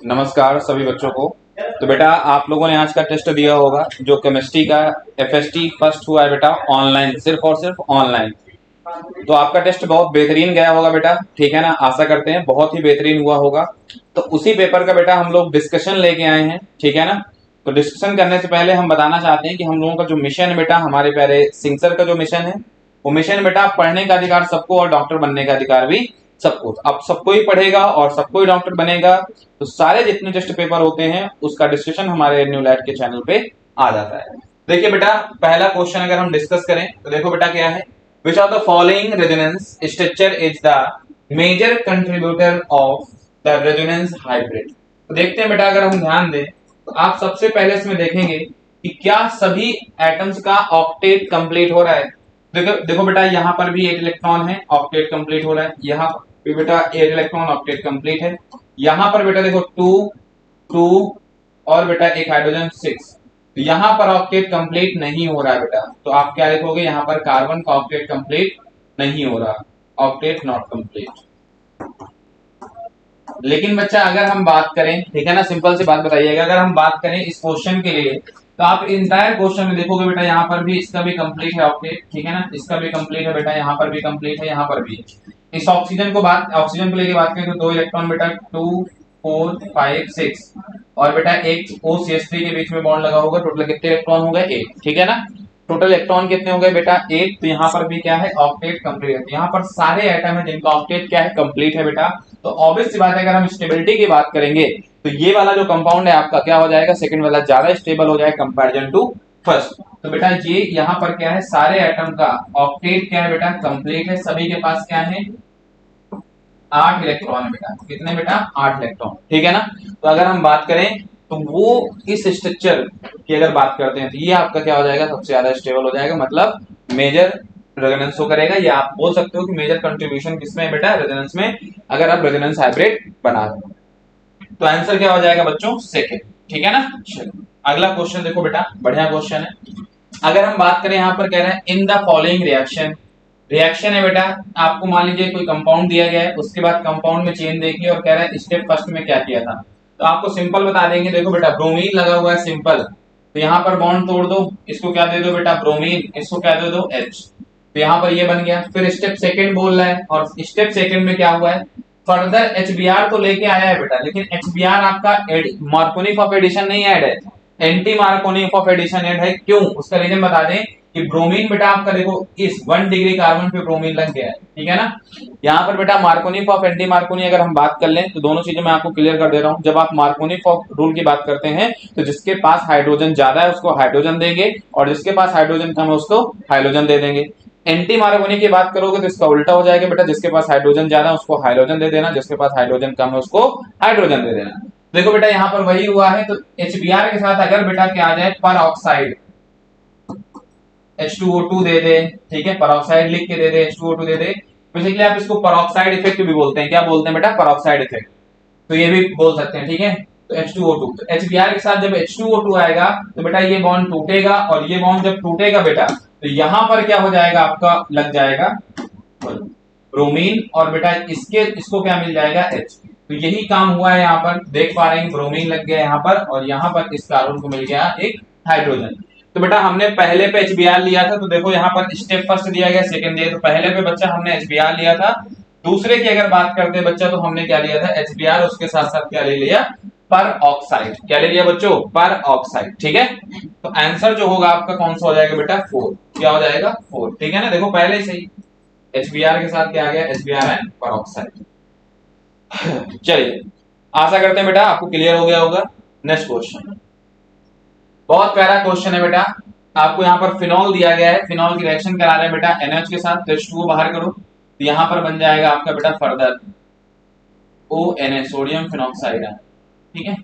नमस्कार सभी बच्चों को। तो बेटा आप लोगों ने आज का टेस्ट दिया होगा जो केमिस्ट्री का एफएसटी फर्स्ट हुआ है बेटा ऑनलाइन, सिर्फ और सिर्फ ऑनलाइन। तो आपका टेस्ट बहुत बेहतरीन गया होगा बेटा, ठीक है ना। आशा करते हैं बहुत ही बेहतरीन हुआ होगा। तो उसी पेपर का बेटा हम लोग डिस्कशन लेके आए हैं, ठीक है ना। तो डिस्कशन करने से पहले हम बताना चाहते हैं कि हम लोगों का जो मिशन है बेटा, हमारे प्यारे सिंह सर का जो मिशन है, वो मिशन बेटा पढ़ने का अधिकार सबको और डॉक्टर बनने का अधिकार भी सबको। अब सबको ही पढ़ेगा और सबको ही डॉक्टर बनेगा। तो सारे जितने टेस्ट पेपर होते हैं उसका डिस्कशन हमारे न्यू लाइट के चैनल पे आ जाता है। देखिए बेटा पहला क्वेश्चन अगर हम डिस्कस करें तो देखो बेटा क्या है, which of the following resonance structure is the major contributor of the resonance hybrid. तो देखते हैं बेटा, अगर हम ध्यान दें तो आप सबसे पहले इसमें देखेंगे कि क्या सभी एटम्स का ऑक्टेट कंप्लीट हो रहा है। देखो देखो बेटा, यहाँ पर भी 8 इलेक्ट्रॉन है, ऑक्टेट कंप्लीट हो रहा है। यहाँ पे बेटा 8 इलेक्ट्रॉन, ऑक्टेट कंप्लीट है। यहाँ पर बेटा देखो 2 2 और बेटा एक हाइड्रोजन 6। तो यहाँ पर ऑक्टेट कंप्लीट नहीं हो रहा है बेटा, तो आप क्या लिखोगे, यहाँ पर कार्बन का ऑक्टेट कंप्लीट नहीं हो रहा, ऑक्टेट नॉट कंप्लीट। लेकिन बच्चा अगर हम बात करें, ठीक है ना, सिंपल सी बात बताइएगा, अगर हम बात करें इस क्वेश्चन के लिए तो आप इंटायर क्वेश्चन में देखोगे बेटा यहाँ पर भी इसका भी कंप्लीट है ऑक्टेट, ठीक है ना, इसका भी कंप्लीट है बेटा, यहाँ पर भी कंप्लीट है, यहाँ पर भी है। इस ऑक्सीजन को लेके बात करें तो 2 इलेक्ट्रॉन बेटा 2 4 5 6 और बेटा एक OCH3 के बीच में बॉन्ड लगा होगा। टोटल कितने इलेक्ट्रॉन हो गए, 8, ठीक है ना। टोटल इलेक्ट्रॉन कितने हो गए बेटा, 8। तो यहाँ पर भी क्या है, ऑक्टेट कंप्लीट है। तो यहाँ पर सारे एटम है जिनका ऑक्टेट क्या है, कंप्लीट है बेटा। तो ऑब्वियस सी बात है, अगर हम स्टेबिलिटी की बात करेंगे तो ये वाला जो कंपाउंड है आपका क्या हो जाएगा, सेकंड वाला ज्यादा स्टेबल हो जाएगा कंपैरिजन टू फर्स्ट। तो बेटा ये यहाँ पर क्या है, सारे एटम का ऑक्टेट क्या है बेटा, कंप्लीट है। सभी के पास क्या है, 8 इलेक्ट्रॉन बेटा। कितने बेटा, 8 इलेक्ट्रॉन, ठीक है ना। तो अगर हम बात करें तो वो इस स्ट्रक्चर की अगर बात करते हैं तो ये आपका क्या हो जाएगा, सबसे ज्यादा स्टेबल हो जाएगा, मतलब मेजर रेजोनेंस शो करेगा। या आप बोल सकते हो कि मेजर कंट्रीब्यूशन किसमें है बेटा, रेजोनेंस में, अगर आप रेजोनेंस हाइब्रिड बना रहे हो। तो आंसर क्या हो जाएगा बच्चों, सेकंड, ठीक है ना। चलो अगला क्वेश्चन देखो बेटा, बढ़िया क्वेश्चन है। अगर हम बात करें यहाँ पर कह रहे हैं in the following reaction, reaction है बेटा, आपको मान लीजिए कोई कंपाउंड दिया गया है, उसके बाद कंपाउंड में चेन देखिए और कह रहा है स्टेप फर्स्ट में क्या किया था। तो आपको सिंपल बता देंगे, देखो बेटा ब्रोमीन लगा हुआ है सिंपल, तो यहाँ पर बॉन्ड तोड़ दो, इसको क्या दे दो बेटा ब्रोमीन, इसको क्या दे दो H। तो यहाँ पर ये बन गया। फिर स्टेप सेकंड बोल रहा है और स्टेप सेकंड में क्या हुआ है, फर्दर HBr तो लेके आया है बेटा, लेकिन HBr आपका मार्कोनी ऑफ एडिशन नहीं ऐड है, anti Markovnikov of addition add है। क्यों, उसका रीजन बता दें कि ब्रोमीन बेटा आपका देखो इस 1 डिग्री कार्बन पे ब्रोमीन लग गया है, ठीक है ना। यहाँ पर बेटा मार्कोनी ऑफ एंटी मार्कोनी अगर हम बात कर लें तो दोनों चीजें मैं आपको क्लियर कर दे रहा हूँ। जब आप मार्कोनी ऑफ रूल की बात करते हैं तो जिसके पास हाइड्रोजन ज्यादा है उसको हाइड्रोजन देंगे और जिसके पास हाइड्रोजन कम है उसको हाइड्रोजन दे देंगे। एंटी मार्कोनी की बात करोगे तो इसका उल्टा हो जाएगा बेटा, जिसके पास हाइड्रोजन ज्यादा है उसको हाइड्रोजन दे देना, जिसके पास हाइड्रोजन कम है उसको हाइड्रोजन दे देना। देखो बेटा यहाँ पर वही हुआ है। तो HBr के साथ अगर बेटा क्या आ जाए, पर ऑक्साइड H2O2 दे दे, ठीक है, परऑक्साइड लिख के दे दे, H2O2 दे दे। बेसिकली आप इसको परऑक्साइड इफेक्ट भी बोलते हैं, क्या बोलते हैं बेटा, परऑक्साइड इफेक्ट, तो ये भी बोल सकते हैं, ठीक है। तो H2O2, तो HBr के साथ जब H2O2 आएगा तो बेटा ये बॉन्ड टूटेगा और ये बॉन्ड जब टूटेगा बेटा तो यहां पर क्या हो जाएगा, आपका लग जाएगा ब्रोमीन और बेटा इसको क्या मिल जाएगा, H। तो यही काम हुआ है यहाँ पर, देख पा रहे हैं ब्रोमीन लग गया यहाँ पर और यहाँ पर इस कार्बन को मिल गया एक हाइड्रोजन। तो बेटा हमने पहले पे HBr लिया था, तो देखो यहाँ पर स्टेप फर्स्ट दिया गया, सेकंड दिया, तो पहले पे बच्चा हमने HBr लिया था। दूसरे की अगर बात करते हैं बच्चा तो हमने क्या लिया था, HBr, उसके साथ साथ क्या ले लिया, पर ऑक्साइड। क्या ले लिया बच्चों, पर ऑक्साइड, ठीक है। तो आंसर जो होगा आपका कौन सा हो जाएगा बेटा, 4। क्या हो जाएगा, 4, ठीक है ना। देखो पहले ही सही, HBr के साथ क्या आ गया, HBr एंड पर ऑक्साइड। चलिए आशा करते हैं बेटा आपको क्लियर हो गया होगा। नेक्स्ट क्वेश्चन, बहुत प्यारा क्वेश्चन है बेटा। आपको यहाँ पर फिनॉल दिया गया है, फिनॉल की रिएक्शन करा रहे हैं बेटा NH के साथ, तो H2O बाहर करो, तो यहाँ पर बन जाएगा आपका बेटा फर्दर ONH, सोडियम फिनॉक्साइड, ठीक है।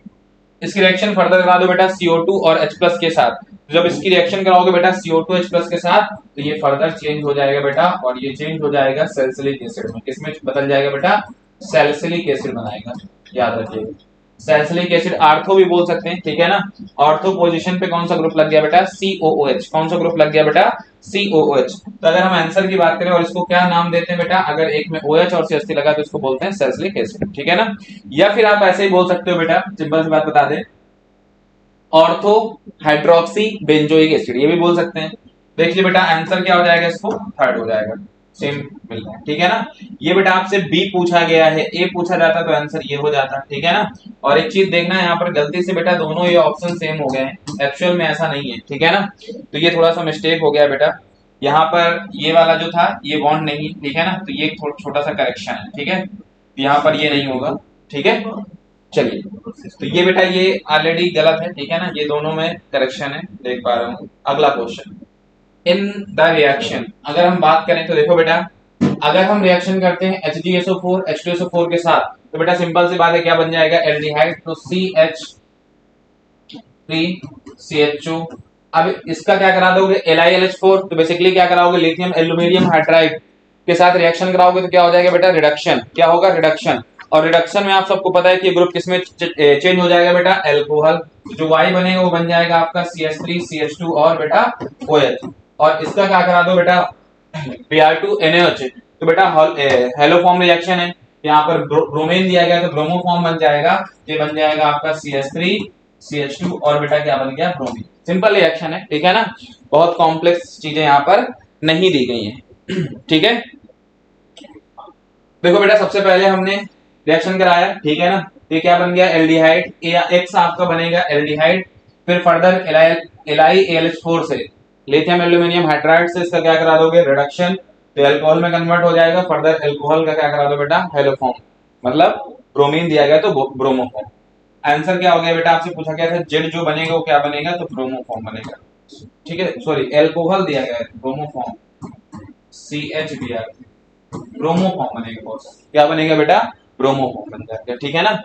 इसकी रिएक्शन फर्दर करा दो बेटा CO2 और H+ के साथ। जब इसकी रिएक्शन कराओगे बेटा CO2 H+ के साथ तो ये फर्दर चेंज हो जाएगा बेटा और ये चेंज हो जाएगा सैलिसिलिक एसिड में। किसमें बदल जाएगा बेटा, सैलिसिलिक एसिड बनाएगा, याद रखिएगा। सैलिसिलिक एसिड आर्थो भी बोल सकते हैं, ठीक है ना। ऑर्थो पोजीशन पे कौन सा ग्रुप लग गया बेटा, COOH। कौन सा ग्रुप लग गया बेटा, COOH। तो अगर हम आंसर की बात करें और इसको क्या नाम देते हैं बेटा, अगर एक में OH और CH लगा तो इसको बोलते हैं सैलिसिलिक एसिड, ठीक है ना। या फिर आप ऐसे ही बोल सकते हो बेटा, सिंपल सी बात बता दें, ऑर्थो हाइड्रोक्सी बेंजोइक एसिड, ये भी बोल सकते हैं। देखिए बेटा आंसर क्या हो जाएगा, इसको थर्ड हो जाएगा, सेम मिल रहा है, ठीक है ना। ये बेटा आपसे बी पूछा गया है, ए पूछा जाता तो आंसर ये हो जाता, ठीक है ना। और एक चीज देखना है यहाँ पर गलती से बेटा दोनों ये ऑप्शन सेम हो गए हैं, एक्चुअल में ऐसा नहीं है, ठीक है ना। तो ये थोड़ा सा मिस्टेक हो गया बेटा, यहाँ पर ये वाला जो था ये बॉन्ड नहीं, ठीक है ना, तो ये छोटा सा करेक्शन है, ठीक है। यहाँ पर ये नहीं होगा, ठीक है। चलिए, तो ये बेटा ये ऑलरेडी गलत है, ठीक है ना, ये दोनों में करेक्शन है, देख पा रहा हूँ। अगला क्वेश्चन, इन द रिएक्शन, अगर हम बात करें तो देखो बेटा, अगर हम रिएक्शन करते हैं HgSO4 H2SO4 के साथ, तो बेटा सिंपल सी बात है, क्या बन जाएगा, एल्डिहाइड, तो CH3CHO। अब इसका क्या करा दोगे, LiLH4, तो बेसिकली क्या कराओगे, लिथियम एल्यूमिनियम हाइड्राइड के साथ रिएक्शन कराओगे तो क्या हो जाएगा बेटा, रिडक्शन, क्या होगा, रिडक्शन। और रिडक्शन में आप सबको पता है कि ग्रुप किसमें चेंज हो जाएगा बेटा, एल्कोहल। जो Y बनेगा वो बन जाएगा आपका CH3 CH2 और बेटा OH। और इसका क्या करा दो बेटा, Br2NaOH, तो बेटा हेलो फॉर्म रिएक्शन है, यहाँ पर ब्रोमीन दिया गया तो ब्रोमो फॉर्म बन जाएगा, ये बन जाएगा आपका CH3 CH2 और बेटा क्या बन गया, ब्रोमीन। सिंपल रिएक्शन है, ठीक है ना, बहुत कॉम्प्लेक्स चीजें यहाँ पर नहीं दी गई हैं, ठीक है। देखो बेटा सबसे पहले हमने रिएक्शन कराया, ठीक है ना, ये क्या बन गया, एल्डिहाइड, X आपका बनेगा एल्डिहाइड, फिर फर्दर LiAlH4 से लिथियम एल्यूमिनियम हाइड्राइड से इसका क्या करा दोगे, रिडक्शन, तो अल्कोहल में कन्वर्ट हो जाएगा, फर्दर अल्कोहल का क्या करा दो बेटा, हेलो फॉर्म, मतलब ब्रोमीन दिया गया तो ब्रोमो फॉर्म। आंसर क्या हो गया बेटा, आपसे पूछा गया था जेड जो बनेगा वो क्या बनेगा, तो ब्रोमो फॉर्म बनेगा, ठीक है, सॉरी अल्कोहल दिया गया है, bromo form CHBr, bromo form बनेगा, बॉस क्या बनेगा बेटा, ब्रोमो फॉर्म बन जाएगा, ठीक है ना।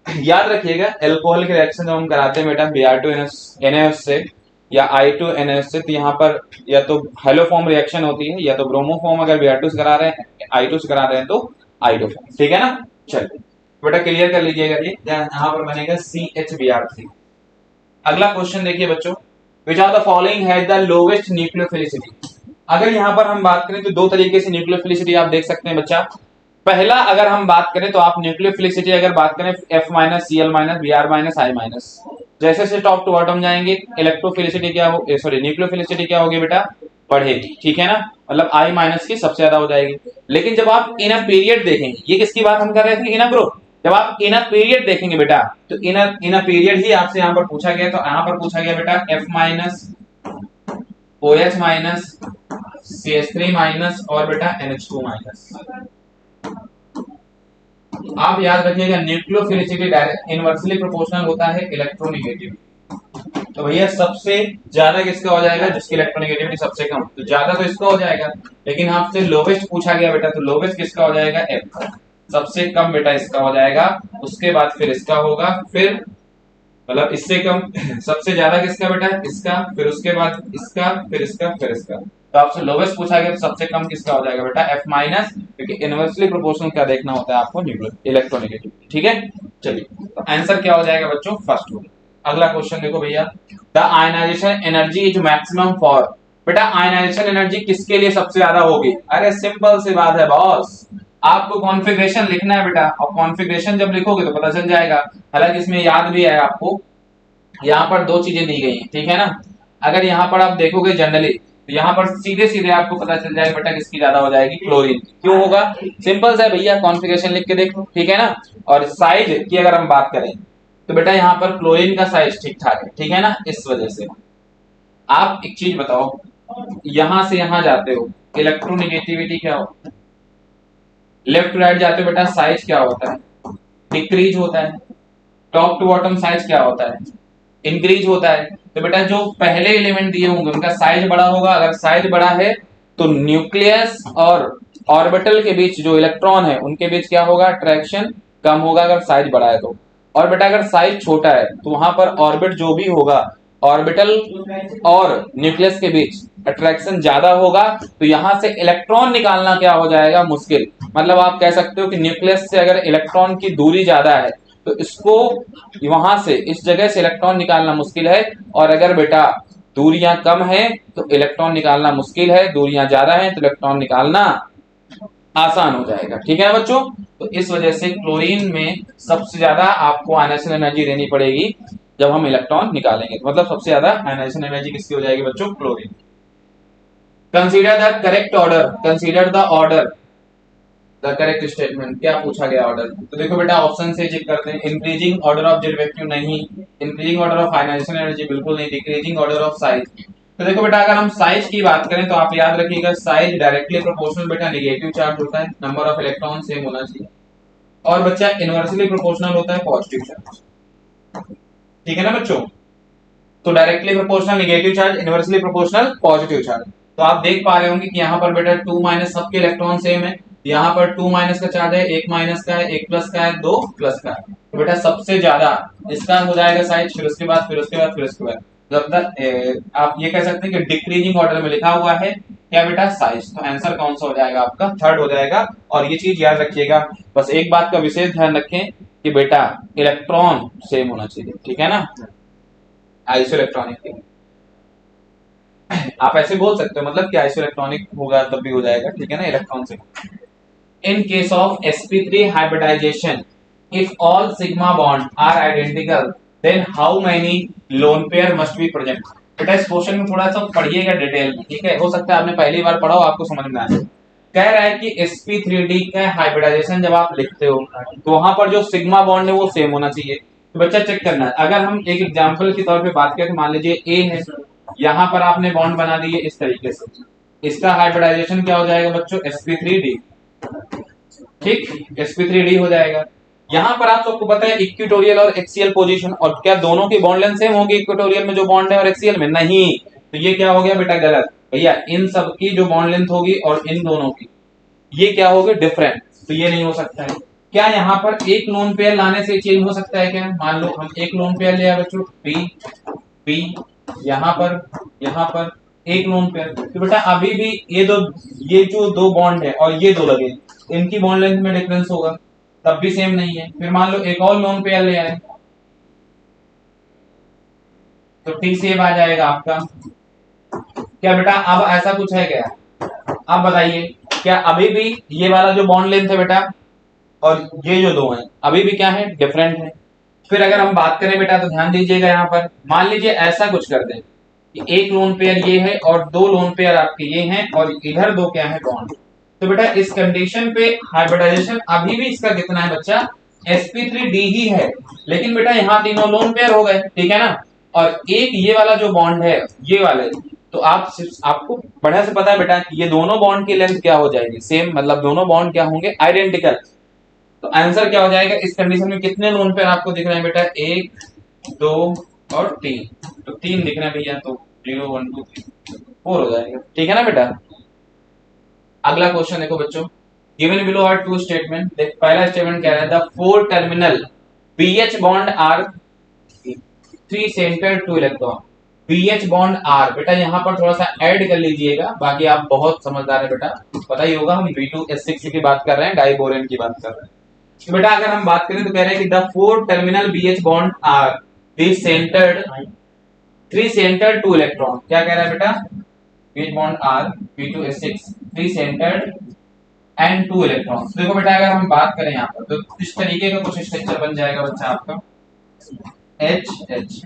याद रखिएगा अल्कोहल के रिएक्शन जब हम कराते हैं बेटा Br2NaOH से या I2NaOH से, तो यहाँ पर या तो हेलो फॉर्म रिएक्शन होती है या तो ब्रोमो फॉर्म, अगर Br2 से करा रहे हैं I2 से करा रहे हैं तो I2 फॉर्म, ठीक है ना। चलिए बेटा क्लियर कर लीजिएगा, ये यहाँ पर बनेगा CHBr3। अगला क्वेश्चन देखिए बच्चों, विच of the following has the lowest nucleophilicity. अगर यहाँ पर हम बात करें तो दो तरीके से न्यूक्लियोफिलिसिटी आप देख सकते हैं बच्चा। पहला अगर हम बात करें तो आप न्यूक्लियोफिलिसिटी अगर बात करें F minus Cl minus Br minus I minus, जैसे से टॉप टू बॉटम जाएंगे इलेक्ट्रोफिलिसिटी क्या हो, सॉरी न्यूक्लियोफिलिसिटी क्या होगी बेटा, बढ़ेगी, ठीक है ना, मतलब I माइनस की सबसे ज्यादा हो जाएगी। लेकिन जब आप इन अ पीरियड देखेंगे, ये किसकी बात हम कर रहे थे, इन अ ग्रुप, जब आप इन अ पीरियड देखेंगे बेटा तो इन अ पीरियड ही आपसे यहाँ पर पूछा गया, तो यहाँ पर पूछा गया बेटा F minus OH minus CH3 minus और बेटा NH2 माइनस। आप याद रखिएगा न्यूक्लियोफिलिसिटी डायरेक्ट इनवर्सली प्रोपोर्शनल होता है इलेक्ट्रोनेगेटिव। तो भैया सबसे ज्यादा किसका हो जाएगा, जिसकी इलेक्ट्रोनेगेटिविटी सबसे कम, तो ज्यादा तो इसका हो जाएगा, लेकिन आपसे लोवेस्ट पूछा गया बेटा तो लोवेस्ट किसका हो जाएगा, F, सबसे कम बेटा इसका हो जाएगा, उसके बाद फिर इसका होगा, फिर मतलब इससे कम सबसे ज्यादा किसका बेटा, इसका, फिर उसके बाद इसका, फिर इसका, फिर इसका। तो आपसे लोवेस्ट पूछा गया तो सबसे कम किसका हो जाएगा बेटा, F माइनस, क्योंकि इनवर्सली प्रोपोर्शनल क्या देखना होता है आपको, इलेक्ट्रोनेगेटिविटी, ठीक है। चलिए तो आंसर क्या हो जाएगा बच्चों, फर्स्ट हो गया। अगला क्वेश्चन देखो भैया, the ionisation energy is maximum for, बेटा आयनाइजेशन एनर्जी किसके लिए सबसे ज्यादा होगी, अरे सिंपल सी बात है बॉस, आपको कॉन्फ़िगरेशन लिखना है बेटा, और कॉन्फ़िगरेशन जब लिखोगे तो पता चल जाएगा। हालांकि इसमें याद भी है आपको, यहाँ पर दो चीजें दी गई हैं, ठीक है ना। अगर यहाँ पर आप देखोगे जनरली तो यहाँ पर सीधे सीधे आपको पता चल जाएगा बेटा किसकी ज्यादा हो जाएगी, क्लोरीन। क्यों होगा, सिंपल सा है भैया, कॉन्फ़िगरेशन लिख के देखो, ठीक है ना। और साइज की अगर हम बात करें तो बेटा यहाँ पर क्लोरीन का साइज ठीक ठाक है, ठीक है ना। इस वजह से आप एक चीज बताओ, यहां से यहां जाते हो इलेक्ट्रोनेगेटिविटी क्या होता है, लेफ्ट टू राइट जाते हो बेटा साइज क्या होता है, डिक्रीज होता है, टॉप टू बॉटम साइज क्या होता है, इंक्रीज होता है। तो बेटा जो पहले एलिमेंट दिए होंगे उनका साइज बड़ा होगा, अगर साइज बड़ा है तो न्यूक्लियस और ऑर्बिटल के बीच जो इलेक्ट्रॉन है उनके बीच क्या होगा, अट्रैक्शन कम होगा अगर साइज बड़ा है तो। और बेटा अगर साइज छोटा है तो वहां पर ऑर्बिट जो भी होगा, ऑर्बिटल और न्यूक्लियस के बीच अट्रैक्शन ज्यादा होगा, तो यहां से इलेक्ट्रॉन निकालना क्या हो जाएगा, मुश्किल। मतलब आप कह सकते हो कि न्यूक्लियस से अगर इलेक्ट्रॉन की दूरी ज्यादा है तो इसको वहां से इस जगह से इलेक्ट्रॉन निकालना मुश्किल है। और अगर बेटा दूरियां कम है तो इलेक्ट्रॉन निकालना मुश्किल है, दूरियां ज्यादा है तो इलेक्ट्रॉन निकालना आसान हो जाएगा। ठीक है ना बच्चों, तो इस वजह से क्लोरीन में सबसे ज्यादा आपको आयनाइजेशन एनर्जी देनी पड़ेगी जब हम इलेक्ट्रॉन निकालेंगे, मतलब सबसे ज्यादा आयनाइजेशन एनर्जी किसकी हो जाएगी बच्चों, chlorine. Consider the correct order, consider the order, the correct statement. क्या पूछा गया ऑर्डर, तो देखो बेटा ऑप्शन से चेक करते हैं। Increasing order of Z vacuum नहीं, increasing order of ionization energy बिल्कुल नहीं, डिक्रीजिंग ऑर्डर ऑफ साइज। तो देखो बेटा अगर हम साइज की बात करें तो आप याद रखिएगा साइज डायरेक्टली प्रोपोर्शनल बेटा नेगेटिव चार्ज होता है, नंबर ऑफ इलेक्ट्रॉन सेम होना चाहिए, और बच्चा इनवर्सली प्रोपोर्शनल होता है पॉजिटिव चार्ज। ठीक है ना बच्चों, तो directly proportional negative charge, inversely proportional positive charge. तो आप देख पा रहे होंगे कि यहाँ पर बेटा 2 माइनस सबके इलेक्ट्रॉन सेम है, यहाँ पर 2 माइनस का चार्ज है, 1 माइनस का है, 1 प्लस का है, 2 प्लस का है। तो बेटा सबसे ज्यादा इसका हो जाएगा साइज, फिर उसके बाद फिर उसके बाद फिर उसके बाद, जब तक आप ये कह सकते हैं कि डिक्रीजिंग ऑर्डर में लिखा हुआ है क्या बेटा, साइज। तो आंसर कौन सा हो जाएगा आपका, थर्ड हो जाएगा। और ये चीज याद रखिएगा, बस एक बात का विशेष ध्यान रखें कि बेटा इलेक्ट्रॉन सेम होना चाहिए। ठीक है ना, आइसोइलेक्ट्रॉनिक। आप ऐसे बोल सकते हो मतलब कि आइसोइलेक्ट्रॉनिक होगा तब भी हो जाएगा। ठीक है ना, इलेक्ट्रॉन से। In case of sp3 hybridization, if all sigma bonds are identical, then how many lone pair must be present? बेटा इस क्वेश्चन में थोड़ा सा पढ़िएगा डिटेल में, ठीक है, हो सकता है आपने पहली बार पढ़ा हो आपको समझ में आए। कह रहा है कि sp3d का हाइब्रिडाइजेशन जब आप लिखते हो तो वहां पर जो सिग्मा बॉन्ड है वो सेम होना चाहिए। तो बच्चा चेक करना है, अगर हम एक एग्जांपल के तौर पे बात करें तो मान लीजिए A है, यहाँ पर आपने बॉन्ड बना दिए इस तरीके से, इसका हाइब्रिडाइजेशन क्या हो जाएगा बच्चों, sp3d। ठीक, sp3d हो जाएगा। यहाँ पर आप सबको पता है इक्विटोरियल और एक्सियल पोजीशन, और क्या दोनों की बॉन्ड लेंथ सेम होगी इक्विटोरियल में जो बॉन्ड है और एक्सियल में, नहीं। तो ये क्या हो गया बेटा, गलत। भैया इन सब की जो बॉन्ड लेंथ होगी और इन दोनों की ये क्या होगी, डिफरेंट। तो ये नहीं हो सकता है। क्या यहाँ पर एक लोन पेयर लाने से चेंज हो सकता है क्या, मान लो हम एक लोन पेयर ले आए बच्चों p, यहाँ पर एक लोन पेयर, तो बेटा अभी भी ये जो दो बॉन्ड है और ये दो लगे, इनकी बॉन्ड लेंथ में डिफरेंस होगा, तब भी सेम नहीं है। फिर मान लो एक और लोन पेयर ले आए तो ठीक सेम आ जाएगा आपका। क्या बेटा अब ऐसा कुछ है क्या, आप बताइए, क्या अभी भी ये वाला जो बॉन्ड लेंथ है बेटा और ये जो दो हैं अभी भी क्या है, डिफरेंट है। फिर अगर हम बात करें बेटा तो ध्यान दीजिएगा, यहाँ पर मान लीजिए ऐसा कुछ कर दें कि एक लोन पेयर ये है और दो लोन पेयर आपके ये हैं और इधर दो क्या है, बॉन्ड। तो बेटा इस कंडीशन पे हाइब्रिडाइजेशन अभी भी इसका कितना है बच्चा, sp3d ही है, लेकिन बेटा यहाँ तीनों लोन पेयर हो गए। ठीक है ना, और एक ये वाला जो बॉन्ड है ये वाले, तो आपको बढ़िया से पता है बेटा ये दोनों बॉन्ड की लेंथ क्या हो जाएगी, सेम, मतलब दोनों बॉन्ड क्या होंगे, आइडेंटिकल। तो आंसर क्या हो जाएगा इस कंडीशन में, कितने लोन पेयर आपको दिख रहे हैं बेटा, 1 2 और 3। तो 3 दिख रहे हैं भैया, तो 0 1 2 3 4 हो जाएगा। ठीक है ना बेटा। अगला क्वेश्चन देखो बच्चों, given below are two statement. देख पहला स्टेटमेंट कह रहा है the 4 terminal BH bond are 3 centre 2 electron. BH bond are, बेटा यहाँ पर थोड़ा सा ऐड कर लीजिएगा, बाकी आप बहुत समझदार है बेटा, पता ही होगा हम B2S6 की बात कर रहे हैं, डाइबोरेन की बात कर रहे हैं। तो बेटा अगर हम बात करें तो कह रहे हैं कि the 4 terminal BH bond are 3 centred 2 electron. क्या कह रहा है बेटा, BH bond are B2S6 3 centred and 2 electron. देखो बेटा अगर हम बात करें यहाँ पर तो इस तरीके का कुछ स्ट्रक्चर बन जाएगा बच्चा आपका HH।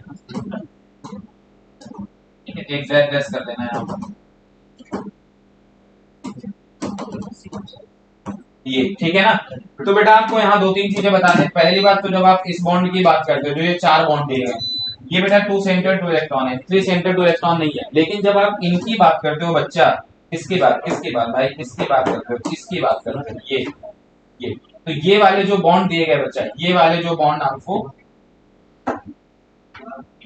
ठीक है, एक Z रेस कर देना है यहाँ पर ये। ठीक है ना, तो बेटा आपको यहाँ दो तीन चीजें बता दें। पहली बात तो जब आप इस बॉन्ड की बात करते हो, जो ये 4 बॉन्ड दिए हैं, ये बेटा 2 सेंटर 2 इलेक्ट्रॉन है, 3 सेंटर 2 इलेक्ट्रॉन नहीं है। लेकिन जब आप इनकी बात करते हो बच्चा, किसकी बात भाई, किसकी बात करते हो, इसकी बात करते हो, ये तो ये वाले जो बॉन्ड दिए गए बच्चा, ये वाले जो बॉन्ड आपको,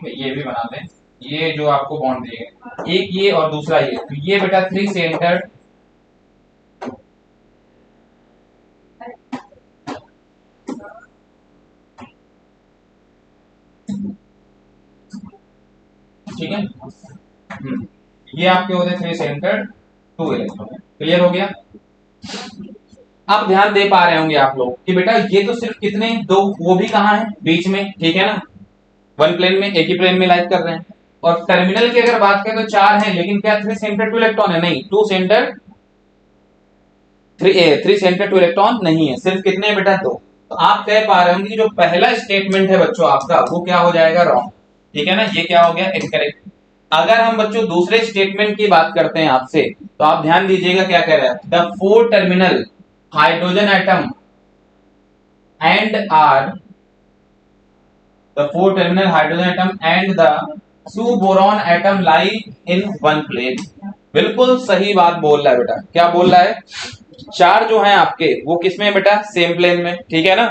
ये भी बना दें, ये जो आपको बॉन्ड दिए गए, एक ये और दूसरा ये, तो ये बेटा 3 सेंटर ठीक है, ये आपके होते हैं 3 सेंटर 2 इलेक्ट्रॉन। क्लियर हो गया। अब ध्यान दे पा रहे होंगे आप लोग कि बेटा ये तो सिर्फ कितने दो, वो भी कहाँ है, बीच में। ठीक है ना, वन प्लेन में, एक ही प्लेन में लाइट कर रहे हैं, और टर्मिनल की अगर बात करें तो 4 है, लेकिन क्या 3 सेंटर 2 इलेक्ट्रॉन है? नहीं, 2 सेंटर 3 सेंटर 2 इलेक्ट्रॉन नहीं है, सिर्फ कितने हैं बेटा? 2। तो आप कह पा रहे होंगे कि जो पहला स्टेटमेंट है बच्चों आपका, वो क्या हो जाएगा? रॉन्ग। ठीक है ना, ये क्या हो गया? इनकरेक्ट। अगर हम बच्चों दूसरे स्टेटमेंट की बात करते हैं आपसे, तो आप ध्यान दीजिएगा क्या कह रहा है, the 4 terminal hydrogen atom and are, the 4 terminal hydrogen atom and the 2 boron atom lie in one plane। बिल्कुल सही बात बोल रहा है बेटा। क्या बोल रहा है? 4 जो हैं आपके वो किसमें है बेटा? सेम प्लेन में। ठीक है ना,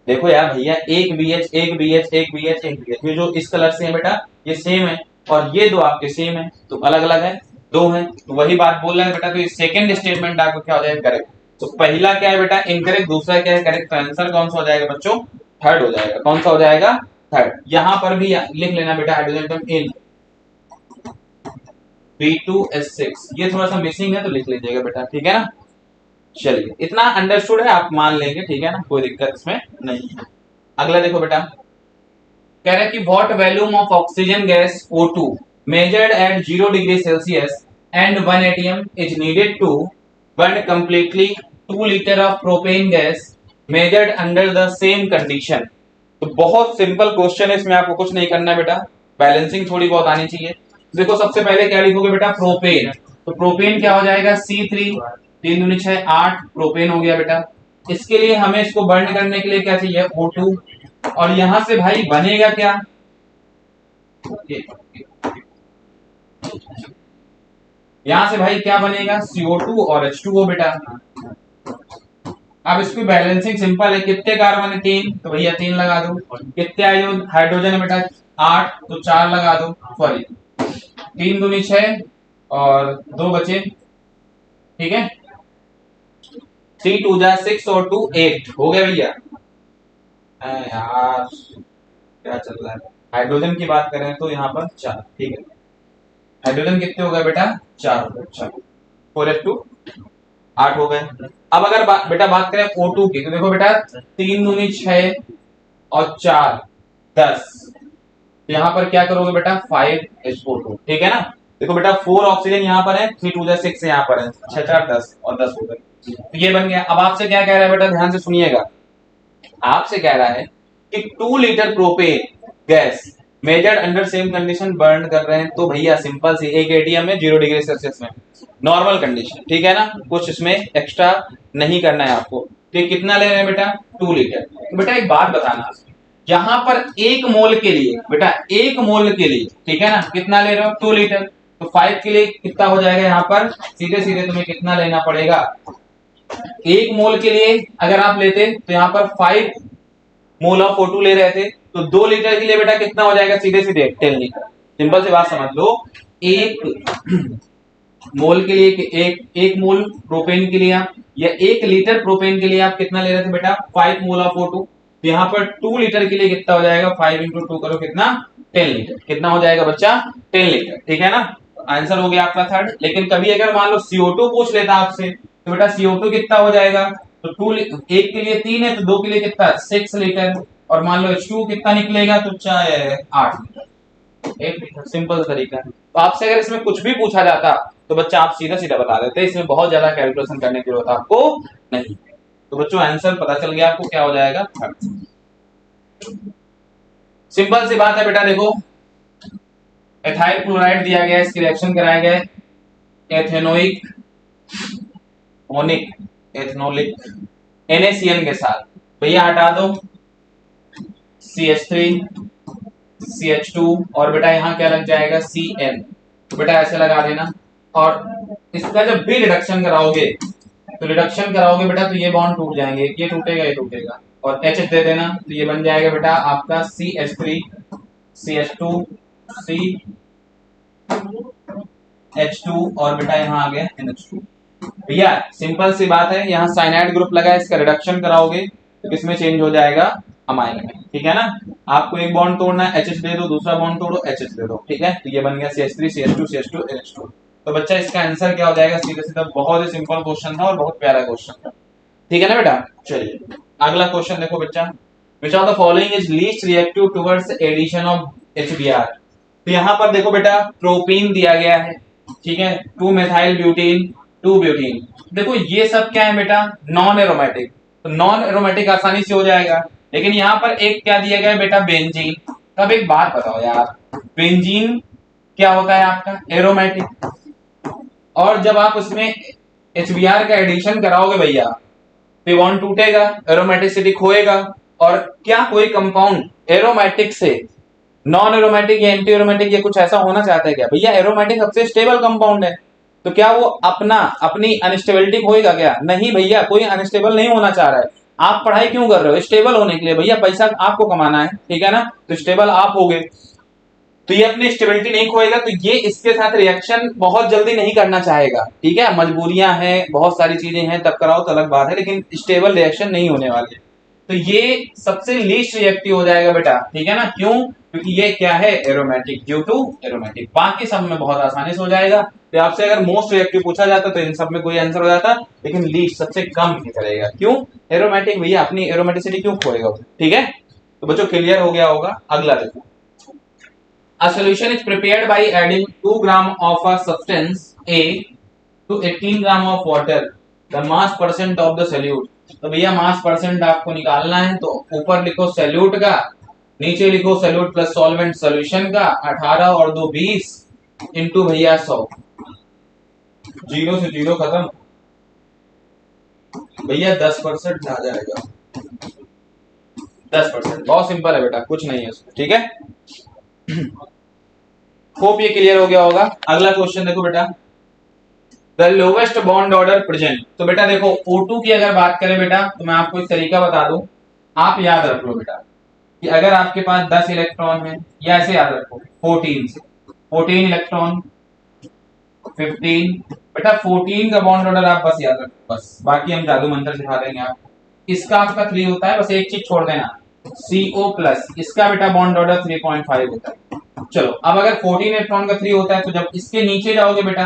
देखो यार भैया, एक BH एक BH एक BH एक BH, ये जो इस कलर से है बेटा ये सेम है, और ये दो आपके सेम है, तो अलग अलग है, 2 है, तो वही बात बोल रहा है बेटा। तो ये सेकंड स्टेटमेंट आपको क्या हो जाएगा? करेक्ट। तो पहला क्या है बेटा? इनकरेक्ट। दूसरा क्या है? करेक्ट। तो आंसर कौन सा हो जाएगा बच्चों? थर्ड हो जाएगा। कौन सा हो जाएगा? थर्ड। यहां पर भी लिख लेना बेटा, हाइड्रोजन एटम इन B2S6, ये थोड़ा सा मिसिंग है तो लिख लीजिएगा बेटा। ठीक है ना, चलिए इतना अंडरस्टूड है, आप मान लेंगे। ठीक है ना, कोई दिक्कत इसमें नहीं है। अगला देखो बेटा, कह रहा है कि what volume of oxygen gas O2 measured at 0 degree Celsius and 1 atm is needed to burn completely 2 litre of propane gas measured under the same condition. तो बहुत सिंपल क्वेश्चन है, इसमें आपको कुछ नहीं करना है बेटा, बैलेंसिंग थोड़ी बहुत आनी चाहिए। देखो सबसे पहले क्या लिखोगे बेटा? प्रोपेन। तो प्रोपेन क्या हो जाएगा? C3, 3 दूनी 6 8 प्रोपेन हो गया बेटा। इसके लिए हमें इसको बर्न करने के लिए क्या चाहिए? O2। और यहां से भाई बनेगा क्या? यहां से भाई क्या बनेगा? CO2 और H2O बेटा। अब इसकी बैलेंसिंग सिंपल है, कितने कार्बन है? 3, तो भैया 3 लगा दो। कितने हाइड्रोजन है बेटा? 8, तो 4 लगा दो। सॉरी, 3 दूनी 6 और 2 बचे। ठीक है, 3 2 जा 6 और 2 8 हो गया भैया। यार क्या चल रहा है? हाइड्रोजन की बात करें तो यहाँ पर 4। ठीक है, हाइड्रोजन कितने हो गए बेटा? 4 हो गए। चलो 4H2 8 हो गए। अब अगर बेटा बात करें O2 की, तो देखो बेटा 3 दूनी 6 और 4 10, तो यहाँ पर क्या करोगे बेटा? 5H4। ठीक है ना, देखो बेटा 4 ऑक्सीजन यहाँ पर है, 3 2 6 यहाँ पर है, 6 4 10 और 10 हो गए। तो ये बन गया। अब आपसे क्या कह रहा है बेटा? ध्यान से सुनिएगा, आपसे कह रहा है कि 2 litre propane gas measured under same condition burn कर रहे हैं। तो भैया सिंपल सी, एक एटीएम में 0 डिग्री सेल्सियस में नॉर्मल कंडीशन। ठीक है ना, कुछ इसमें एक्स्ट्रा नहीं करना है आपको। तो कितना ले रहे हैं बेटा? 2 लीटर। तो बेटा एक बात बताना, यहां पर 1 मोल के लिए बेटा, 1 मोल के लिए, ठीक है ना, कितना ले रहे हो? 2 लीटर। तो 5 के लिए कितना हो जाएगा? यहाँ पर सीधे सीधे तुम्हें कितना लेना पड़ेगा? 1 मोल के लिए अगर आप लेते तो यहाँ पर 5 मोल ऑफ O2 ले रहे थे, तो 2 लीटर के लिए बेटा कितना हो जाएगा? सीधे सीधे 10 लीटर। सिंपल सी बात समझ लो, 1 मोल के लिए एक मोल प्रोपेन के लिए आप, या 1 लीटर प्रोपेन के लिए आप कितना ले रहे थे बेटा? 5 मोल ऑफ O2। तो यहाँ पर 2 लीटर के लिए कितना हो जाएगा? 5 इंटू 2 करो, कितना? 10 लीटर। कितना हो जाएगा बच्चा? 10 लीटर। ठीक है ना, आंसर हो गया आपका थर्ड। लेकिन कभी अगर मान लो CO2 पूछ लेता आपसे, तो बेटा CO2 कितना हो जाएगा? तो 2 1 के लिए 3 है, तो 2 के लिए कितना? 6 लीटर। और मान लो H2 कितना निकलेगा? तो 8 लीटर, 1 लीटर। सिंपल तरीका है। तो आपसे अगर इसमें कुछ भी पूछा जाता तो बच्चा आप सीधा सीधा बता देते, इसमें बहुत ज्यादा कैलकुलेशन करने की जरूरत आपको नहीं। तो बच्चों आंसर पता चल गया आपको, क्या हो जाएगा? सिंपल सी बात है बेटा। देखो एथाइल क्लोराइड दिया गया है, इसकी रिएक्शन कराया गया है एथेनोइक ओनिक एथनोलिक NaCN के साथ। भैया हटा दो CH3 CH2 और बेटा यहाँ क्या लग जाएगा? CN। तो बेटा ऐसे लगा देना। और इसका जब भी रिडक्शन कराओगे, तो रिडक्शन कराओगे बेटा तो ये बॉन्ड टूट जाएंगे, ये टूटेगा ये टूटेगा, और H दे देना, तो ये बन जाएगा बेटा आपका CH3 CH2 CH2 और बेटा यहाँ आ गया NH2। भैया सिंपल सी बात है, यहाँ साइनाइड ग्रुप लगा है, इसका रिडक्शन कराओगे तो किसमें चेंज हो जाएगा? अमाइन में। ठीक है ना, आपको एक बॉन्ड तोड़ना है, HH दे दो, दूसरा बॉन्ड तोड़ो, HH दे दो। ठीक है, तो ये बन गया CH3 CH2 CH2 NH2। तो बच्चा इसका आंसर क्या हो जाएगा? सीधा सीधा, बहुत ही सिंपल क्वेश्चन था और बहुत प्यारा क्वेश्चन था। ठीक है ना बेटा, चलिए अगला क्वेश्चन देखो बच्चा, which of the following is least reactive towards addition of HBr। तो यहाँ पर देखो बेटा प्रोपीन दिया गया है, ठीक है, 2 मेथाइल ब्यूटीन, 2 ब्यूटीन। देखो ये सब क्या है बेटा, नॉन एरोमेटिक, तो नॉन एरोमेटिक आसानी से हो जाएगा। लेकिन यहाँ पर एक क्या दिया गया है बेटा, बेंजीन। तब एक बात बताओ यार, बेंजीन क्या होता है आपका, एरोमेटिक, और जब आप उसमें HBr का एडिशन कराओगे भैया तो बॉन्ड टूटेगा, एरोमेटिसिटी खोएगा। और क्या कोई कंपाउंड एरोमेटिक से नॉन एरोमेटिक या एंटी एरोमेटिक या कुछ ऐसा होना चाहता है क्या भैया? एरोमेटिक सबसे स्टेबल कंपाउंड है, तो क्या वो अपनी अनस्टेबिलिटी खोएगा क्या? नहीं भैया, कोई अनस्टेबल नहीं होना चाह रहा है। आप पढ़ाई क्यों कर रहे हो? स्टेबल होने के लिए भैया, पैसा आपको कमाना है, ठीक है ना, तो स्टेबल आप होगे, तो ये अपनी स्टेबिलिटी नहीं खोएगा, तो ये इसके साथ रिएक्शन बहुत जल्दी नहीं करना चाहेगा, ठीक है, मजबूरियां हैं, बहुत सारी चीजें हैं, तब कराओ तो अलग बात है, लेकिन स्टेबल रिएक्शन नहीं होने वाले। तो ये सबसे लीस्ट रिएक्टिव हो जाएगा बेटा, ठीक है ना, क्यों? क्योंकि ये क्या है, एरोमेटिक, ड्यू टू एरोमेटिक। बाकी सब में बहुत आसानी से हो जाएगा। तो आपसे अगर मोस्ट रिएक्टिव पूछा जाता तो इन सब में कोई आंसर हो जाता, लेकिन लीस्ट सबसे कम ही करेगा, क्यों? एरोमेटिक भैया, अपनी एरोमेटिसिटी क्यों खोएगा, ठीक है। तो बच्चों क्लियर हो गया होगा। अगला देखो, a solution is prepared by adding 2 gram of a substance A to 18 gram of water, the mass percent of the solute। तो भैया मास परसेंट आपको निकालना है, तो ऊपर लिखो सॉल्यूट का, नीचे लिखो सॉल्यूट प्लस सॉल्वेंट सॉल्यूशन का, 18 और 2 20 इंटू भैया 100, जीरो से जीरो खत्म भैया, 10% आ जाएगा, 10%। बहुत सिंपल है बेटा, कुछ नहीं है उसमें, ठीक है। होप ये क्लियर हो गया होगा। अगला क्वेश्चन देखो बेटा, the lowest bond order present. तो बेटा देखो O2 की अगर बात करें बेटा, तो मैं आपको एक तरीका बता दूं, आप याद रख लो बेटा कि अगर आपके पास 10 इलेक्ट्रॉन है, या ऐसे याद रखो 14 से, 14 इलेक्ट्रॉन 15, बेटा 14 का बॉन्ड ऑर्डर आप बस याद रखो, बस बाकी हम जादू मंत्र सिखा देंगे आपको। इसका आपका 3 होता है, बस एक चीज छोड़ देना, CO+, इसका बेटा बॉन्ड ऑर्डर 3.5 होता है। चलो अब अगर 14 इलेक्ट्रॉन का 3 होता है, तो जब इसके नीचे जाओगे बेटा,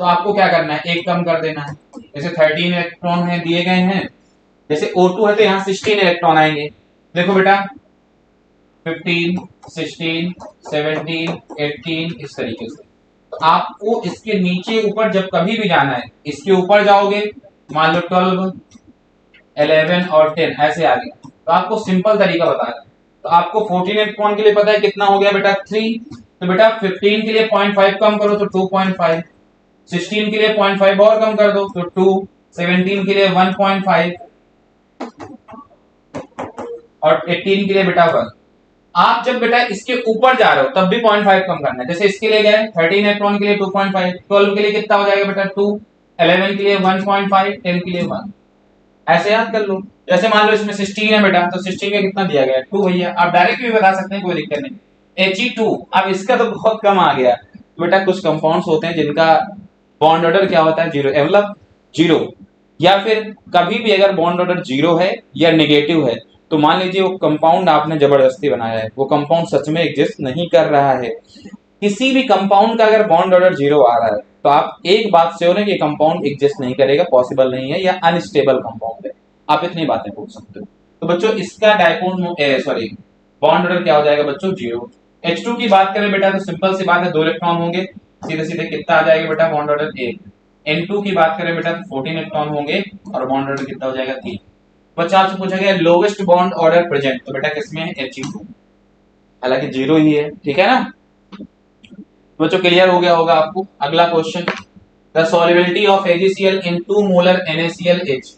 तो आपको क्या करना है, एक कम कर देना है। जैसे 13 इलेक्ट्रॉन है दिए गए हैं, जैसे O2 है तो यहाँ 16 इलेक्ट्रॉन आएंगे। देखो बेटा 15, 16, 17, 18, इस तरीके से। तो आपको इसके नीचे ऊपर जब कभी भी जाना है, इसके ऊपर जाओगे, मान लो 12, 11 और 10 ऐसे आ गए, तो आपको सिंपल तरीका बता रहा है। तो आपको 14 इलेक्ट्रॉन के लिए पता है कितना हो गया बेटा, 3। तो बेटा 15 के लिए 0.5 कम करो तो 2.5, 16 के लिए 0.5 और कम कर दो तो 2, 17 के लिए 1.5 और 18 के लिए बेटा 1। आप जब बेटा इसके ऊपर जा रहे हो तब भी 0.5 कम करना है। जैसे इसके लिए गए 13 इलेक्ट्रॉन के लिए 2.5, 12 के लिए कितना हो जाएगा बेटा 2, 11 के लिए 1.5, 10 के लिए 1, ऐसे याद कर लो। जैसे मान लो इसमें 16 है बेटा, तो 16 का कितना दिया गया है 2 भैया, आप डायरेक्ट भी बता सकते हैं, कोई दिक्कत नहीं। He2, अब इसका तो बहुत कम आ गया। तो बेटा कुछ कंपाउंड्स होते हैं जिनका बॉन्ड ऑर्डर क्या होता है, जीरो, मतलब जीरो, या फिर कभी भी अगर बॉन्ड ऑर्डर जीरो है या नेगेटिव है, तो मान लीजिए वो कंपाउंड आपने जबरदस्ती बनाया है, वो कंपाउंड सच में एग्जिस्ट नहीं कर रहा है। किसी भी कंपाउंड का अगर बॉन्ड ऑर्डर जीरो आ रहा है, तो आप एक बात से हो ना कि कंपाउंड एग्जिस्ट नहीं करेगा, पॉसिबल नहीं है, या अनस्टेबल कंपाउंड है, आप इतनी बातें पूछ सकते हो। तो बच्चों इसका सॉरी बॉन्ड ऑर्डर क्या हो जाएगा बच्चों, जीरो। H2 की बात करें बेटा, तो सिंपल सी बात है, 2 इलेक्ट्रॉन होंगे, सीधे सीधे कितना आ जाएगा बेटा, बॉन्ड ऑर्डर 1। N2 की बात करें बेटा, तो 14 इलेक्ट्रॉन होंगे और बॉन्ड ऑर्डर कितना हो जाएगा, 3। बच्चा आपसे पूछा गया लोवेस्ट बॉन्ड ऑर्डर प्रेजेंट, तो बेटा किसमें है, He2, हालांकि जीरो ही है, ठीक है ना। बच्चों क्लियर हो गया होगा आपको। अगला question, the solubility of AgCl in 2 molar NaClH।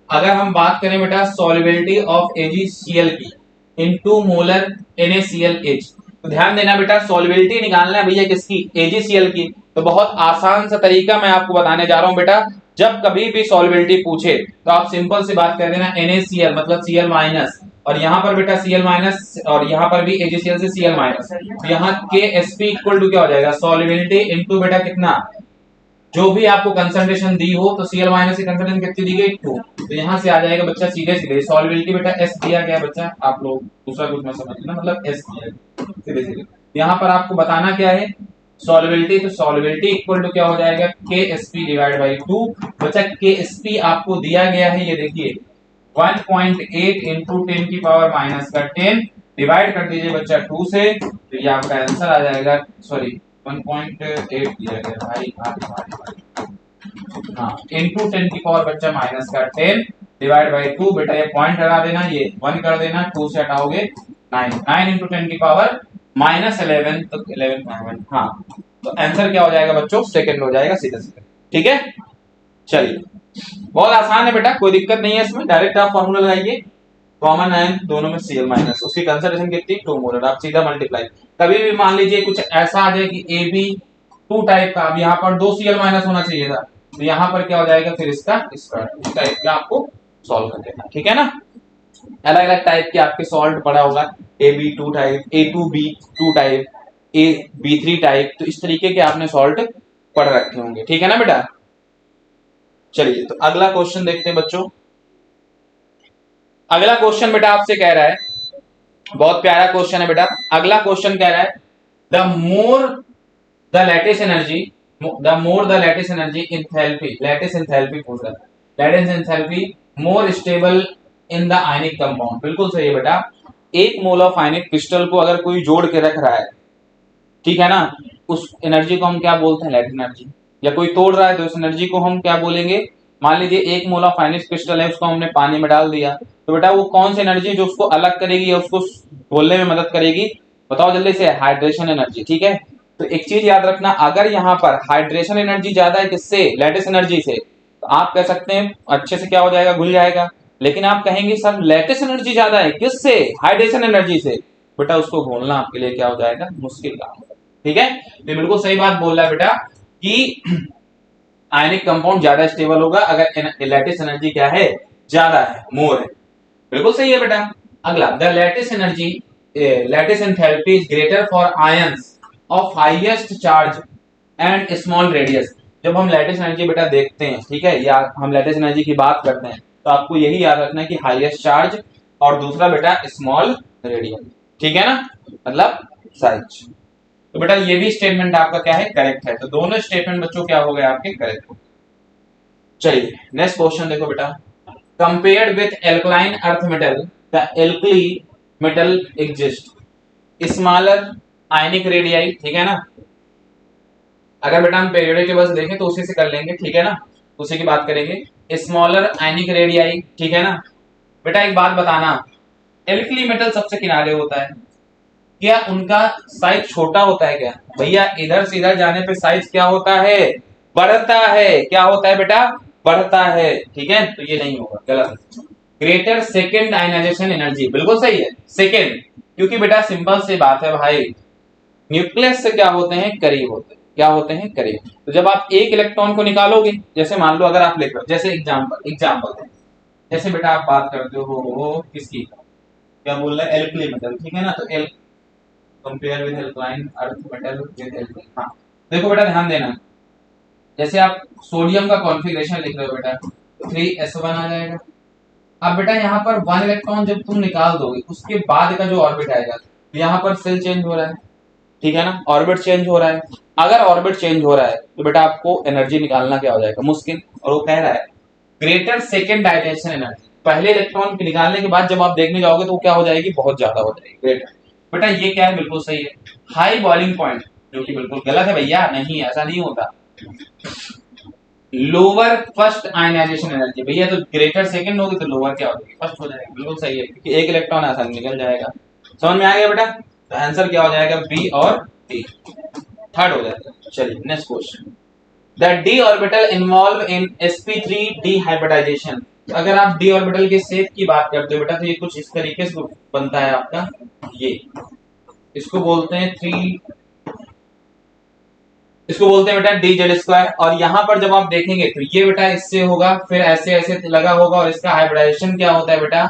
अगर हम बात करें बेटा सॉल्युबिलिटी ऑफ AgCl की इन 2 मोलर NaClH, तो ध्यान देना बेटा, सॉल्युबिलिटी निकालना है भैया किसकी, AgCl की। तो बहुत आसान सा तरीका मैं आपको बताने जा रहा हूं बेटा, जब कभी भी सॉल्युबिलिटी पूछे तो आप सिंपल से बात कर देना NaCl मतलब Cl माइनस, और यहाँ पर बेटा Cl माइनस, और यहाँ पर भी AgCl से Cl माइनस, तो यहाँ KSP इक्वल टू क्या हो जाएगा, सॉल्युबिलिटी इनटू बेटा कितना, जो भी आपको कंसंट्रेशन दी हो, तो Cl माइनस की कंसंट्रेशन कितनी दी गई 2, तो यहाँ से आ जाएगा बच्चा सीधे सीधे सॉल्युबिलिटी बेटा S दिया गया बच्चा, आप लोग दूसरा कुछ मत समझना, मतलब S दिया सीधे सीधे। यहाँ पर आपको बताना क्या है, सॉल्युबिलिटी, तो सॉल्युबिलिटी इक्वल टू क्या हो जाएगा, KSP डिवाइड बाई 2। बच्चा KSP आपको दिया गया है, ये देखिए 1.8 इंटू 10 की पावर माइनस का 10 डिवाइड कर दीजिए बच्चा 2 से, तो ये आपका आंसर आ जाएगा, सॉरी 1.8 दिया गया भाई, हाँ इनटू 10 की पावर बच्चा माइनस का 10 डिवाइड बाय 2, बेटा ये पॉइंट हटा देना, ये 1 कर देना, 2 से हटाओगे 9, 9 इंटू 10 की पावर माइनस 11, तो 11.1, हाँ तो आंसर क्या हो जाएगा बच्चों, सेकंड हो जाएगा सीधा सीधा। ठीक है, चलिए बहुत आसान है बेटा, कोई दिक्कत नहीं है इसमें, डायरेक्ट आप फॉर्मूला लगाइए, कॉमन आयन दोनों में Cl माइनस, उसकी कंसंट्रेशन कितनी 2 मोलर, आप सीधा मल्टीप्लाई, कभी भी मान लीजिए कुछ ऐसा आ जाए कि AB 2 टाइप का, अब यहाँ पर 2 Cl माइनस होना चाहिए था, तो यहाँ पर क्या हो जाएगा फिर इसका स्क्वायर, इस टाइप का आपको सॉल्व कर देना, ठीक है ना। अलग अलग टाइप के आपके सॉल्व पड़ा होगा, AB 2 type, A2B2 type, AB3 type, तो इस तरीके के आपने सॉल्व पढ़ रखे होंगे, ठीक है ना बेटा। चलिए तो अगला क्वेश्चन देखते हैं बच्चों। अगला क्वेश्चन बेटा आपसे कह रहा है, बहुत प्यारा क्वेश्चन है बेटा, अगला क्वेश्चन कह रहा है the more the lattice energy, the more the lattice energy enthalpy, lattice enthalpy पूछ रहा है, lattice enthalpy more stable in the ionic compound, बिल्कुल सही है बेटा। एक मोल ऑफ आयनिक क्रिस्टल को अगर कोई जोड़ के रख रहा है, ठीक है ना, उस एनर्जी को हम क्या बोलते हैं, लैटिस एनर्जी, या कोई तोड़ रहा है तो उस एनर्जी को हम क्या बोलेंगे, मान लीजिए 1 मोल ऑफ आयनिक क्रिस्टल है, उसको हमने पानी में डाल दिया, तो बेटा वो कौन सी एनर्जी जो उसको अलग करेगी या उसको घोलने में मदद करेगी, बताओ जल्दी से, हाइड्रेशन एनर्जी, ठीक है। तो एक चीज याद रखना, अगर यहाँ पर हाइड्रेशन एनर्जी ज्यादा है किससे, लैटिस एनर्जी से, तो आप कह सकते हैं अच्छे से क्या हो जाएगा, घुल जाएगा, लेकिन आप कहेंगे सर लैटिस एनर्जी ज्यादा है किससे, हाइड्रेशन एनर्जी से, बेटा उसको घोलना आपके लिए क्या हो जाएगा, मुश्किल काम, ठीक है। तो बिल्कुल सही बात बोल रहा है बेटा कि आयनिक कंपाउंड ज्यादा स्टेबल होगा अगर लैटिस एनर्जी क्या है, ज्यादा है, मोर है, बिल्कुल सही है बेटा। अगला, the lattice energy, lattice enthalpy is greater for ions of highest charge and small radius. जब हम लैटिस एनर्जी बेटा देखते हैं, ठीक है, या हम लैटिस एनर्जी की बात करते हैं, तो आपको यही याद रखना है कि हाईएस्ट चार्ज और दूसरा बेटा स्मॉल रेडियस, ठीक है ना, मतलब साइज। तो बेटा ये भी स्टेटमेंट आपका क्या है, करेक्ट है, तो दोनों स्टेटमेंट बच्चों क्या हो गए आपके, करेक्ट। चलिए नेक्स्ट क्वेश्चन देखो बेटा, compared with alkaline earth metal the alkali metal exist smaller ionic radii, ठीक है ना। अगर बेटा हम पीरियोडिक टेबल्स देखें तो उसी से कर लेंगे, ठीक है ना, उसी की बात करेंगे, स्मॉलर आयनिक रेडियाई, ठीक है ना। बेटा एक बात बताना, एल्कली मेटल सबसे किनारे होता है, क्या उनका साइज छोटा होता है क्या, भैया इधर से इधर जाने पे साइज क्या होता है, बढ़ता है, क्या होता है बेटा, बढ़ता है, ठीक है, तो ये नहीं होगा, गलत। ग्रेटर सेकेंड आयनाइजेशन एनर्जी, बिल्कुल सही है, सेकेंड, क्योंकि बेटा सिंपल सी बात है भाई, न्यूक्लियस से क्या होते हैं, करीब होते हैं, क्या होते हैं, करीब, तो जब आप एक इलेक्ट्रॉन को निकालोगे, जैसे मान लो अगर आप लेकर, जैसे एग्जांपल जैसे बेटा आप बात करते हो किसकी, क्या बोल रहा है, एल्कली मेटल, ठीक है ना, तो compare with alkaline earth metal with alkali, हाँ देखो बेटा ध्यान देना, जैसे आप सोडियम का कॉन्फ़िगरेशन लिख रहे हो बेटा, 3s1 आ जाएगा। अब बेटा यहाँ पर 1 इलेक्ट्रॉन जब तुम निकाल दोगे, उसके बाद का जो ऑर्बिट आएगा, यहाँ पर सेल चेंज हो रहा है, ठीक है ना, ऑर्बिट चेंज हो रहा है, अगर ऑर्बिट चेंज हो रहा है तो बेटा आपको एनर्जी निकालना क्या हो जाएगा, मुश्किल, और वो कह रहा है ग्रेटर सेकेंड डायलेशन एनर्जी, पहले इलेक्ट्रॉन के निकालने के बाद जब आप देखने जाओगे तो वो क्या हो जाएगी, बहुत ज्यादा हो जाएगी, ग्रेटर, बेटा ये क्या है, बिल्कुल सही है, हाई बॉइलिंग पॉइंट, जो कि बिल्कुल गलत है भैया, नहीं ऐसा नहीं होता, लोअर फर्स्ट आयनाइजेशन एनर्जी, भैया तो ग्रेटर सेकंड होगी तो लोअर क्या होगी, फर्स्ट हो जाएगा, बिल्कुल सही है, क्योंकि एक इलेक्ट्रॉन आसानी निकल जाएगा, समझ में आ गया बेटा, तो आंसर क्या हो जाएगा, बी और डी, थर्ड हो जाएगा। चलिए next question, the D orbital involve in sp3 डिहाइब्रिडाइजेशन, अगर आप डी ऑर्बिटल के शेप की बात करते हो बेटा, तो ये कुछ इस तरीके से बनता है आपका, ये इसको बोलते हैं इसको बोलते हैं बेटा डी जेड स्क्वायर, और यहाँ पर जब आप देखेंगे तो ये बेटा इससे होगा, फिर ऐसे ऐसे लगा होगा, और इसका हाइब्रिडाइजेशन क्या होता है बेटा,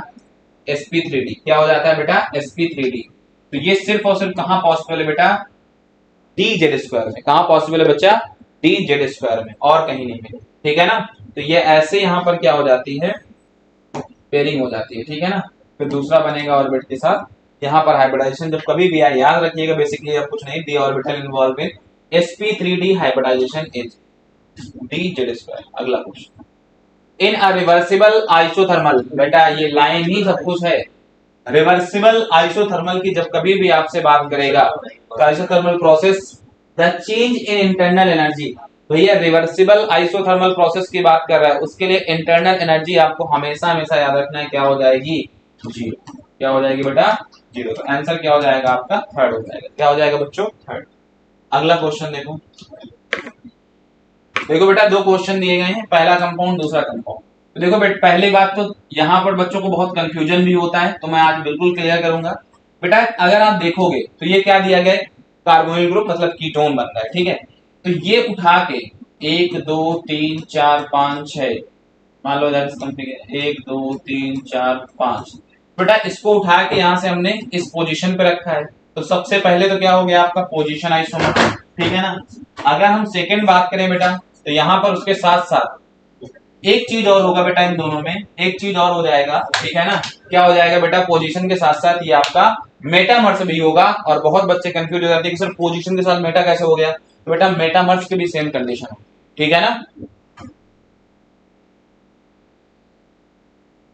sp3d, क्या हो जाता है बेटा, sp3d, तो ये सिर्फ और सिर्फ कहाँ पॉसिबल है बेटा, डी जेड स्क्वायर में, कहाँ पॉसिबल है बच्चा, डी जेड स्क्वायर में, और कहीं नहीं है, ठीक है ना। तो ये ऐसे यहाँ पर क्या हो जाती है, पेयरिंग हो जाती है, ठीक है ना, फिर दूसरा बनेगा ऑर्बिट के साथ, यहाँ पर हाइब्रिडाइजेशन जब कभी भी आए याद रखिएगा, बेसिकली अब कुछ नहीं, D orbital involve in sp3d hybridization is D Z square. अगला question, in a reversible isothermal, बेटा ये लाइन ही सब कुछ है, रिवर्सिबल आइसोथर्मल की जब कभी भी आपसे बात करेगा तो isothermal process the change in internal energy, भैया रिवर्सिबल आइसोथर्मल प्रोसेस की बात कर रहा है, उसके लिए इंटरनल एनर्जी आपको हमेशा हमेशा याद रखना है, क्या हो जाएगी, जीरो। क्या हो जाएगी बेटा, जीरो। तो आंसर क्या हो जाएगा आपका, थर्ड हो जाएगा। क्या हो जाएगा बच्चों, थर्ड। अगला क्वेश्चन देखो। देखो बेटा दो क्वेश्चन दिए गए हैं, पहला कंपाउंड दूसरा कंपाउंड। तो देखो बेटा पहली बात तो यहाँ पर बच्चों को बहुत कंफ्यूजन भी होता है, तो मैं आज बिल्कुल क्लियर करूंगा। बेटा अगर आप देखोगे तो ये क्या दिया गया है, कार्बोनिल ग्रुप मतलब कीटोन बन रहा है, ठीक है। तो ये उठा के 1 2 3 4 5 6, मान लो इस कंपनी के 1 2 3 4 5, बेटा इसको उठा के यहाँ से हमने इस पोजीशन पे रखा है। तो सबसे पहले तो क्या हो गया आपका पोजीशन आइसोमर, ठीक है ना। अगर हम सेकंड बात करें बेटा, तो यहाँ पर उसके साथ साथ एक चीज और होगा बेटा, इन दोनों में एक चीज और हो जाएगा, ठीक है ना। क्या हो जाएगा बेटा, पोजीशन के साथ साथ ये आपका मेटामर्स भी होगा। और बहुत बच्चे कंफ्यूज हो जाते हैं कि सर पोजीशन के साथ मेटा कैसे हो गया, तो बेटा मेटामर्स की भी सेम कंडीशन है, ठीक है ना।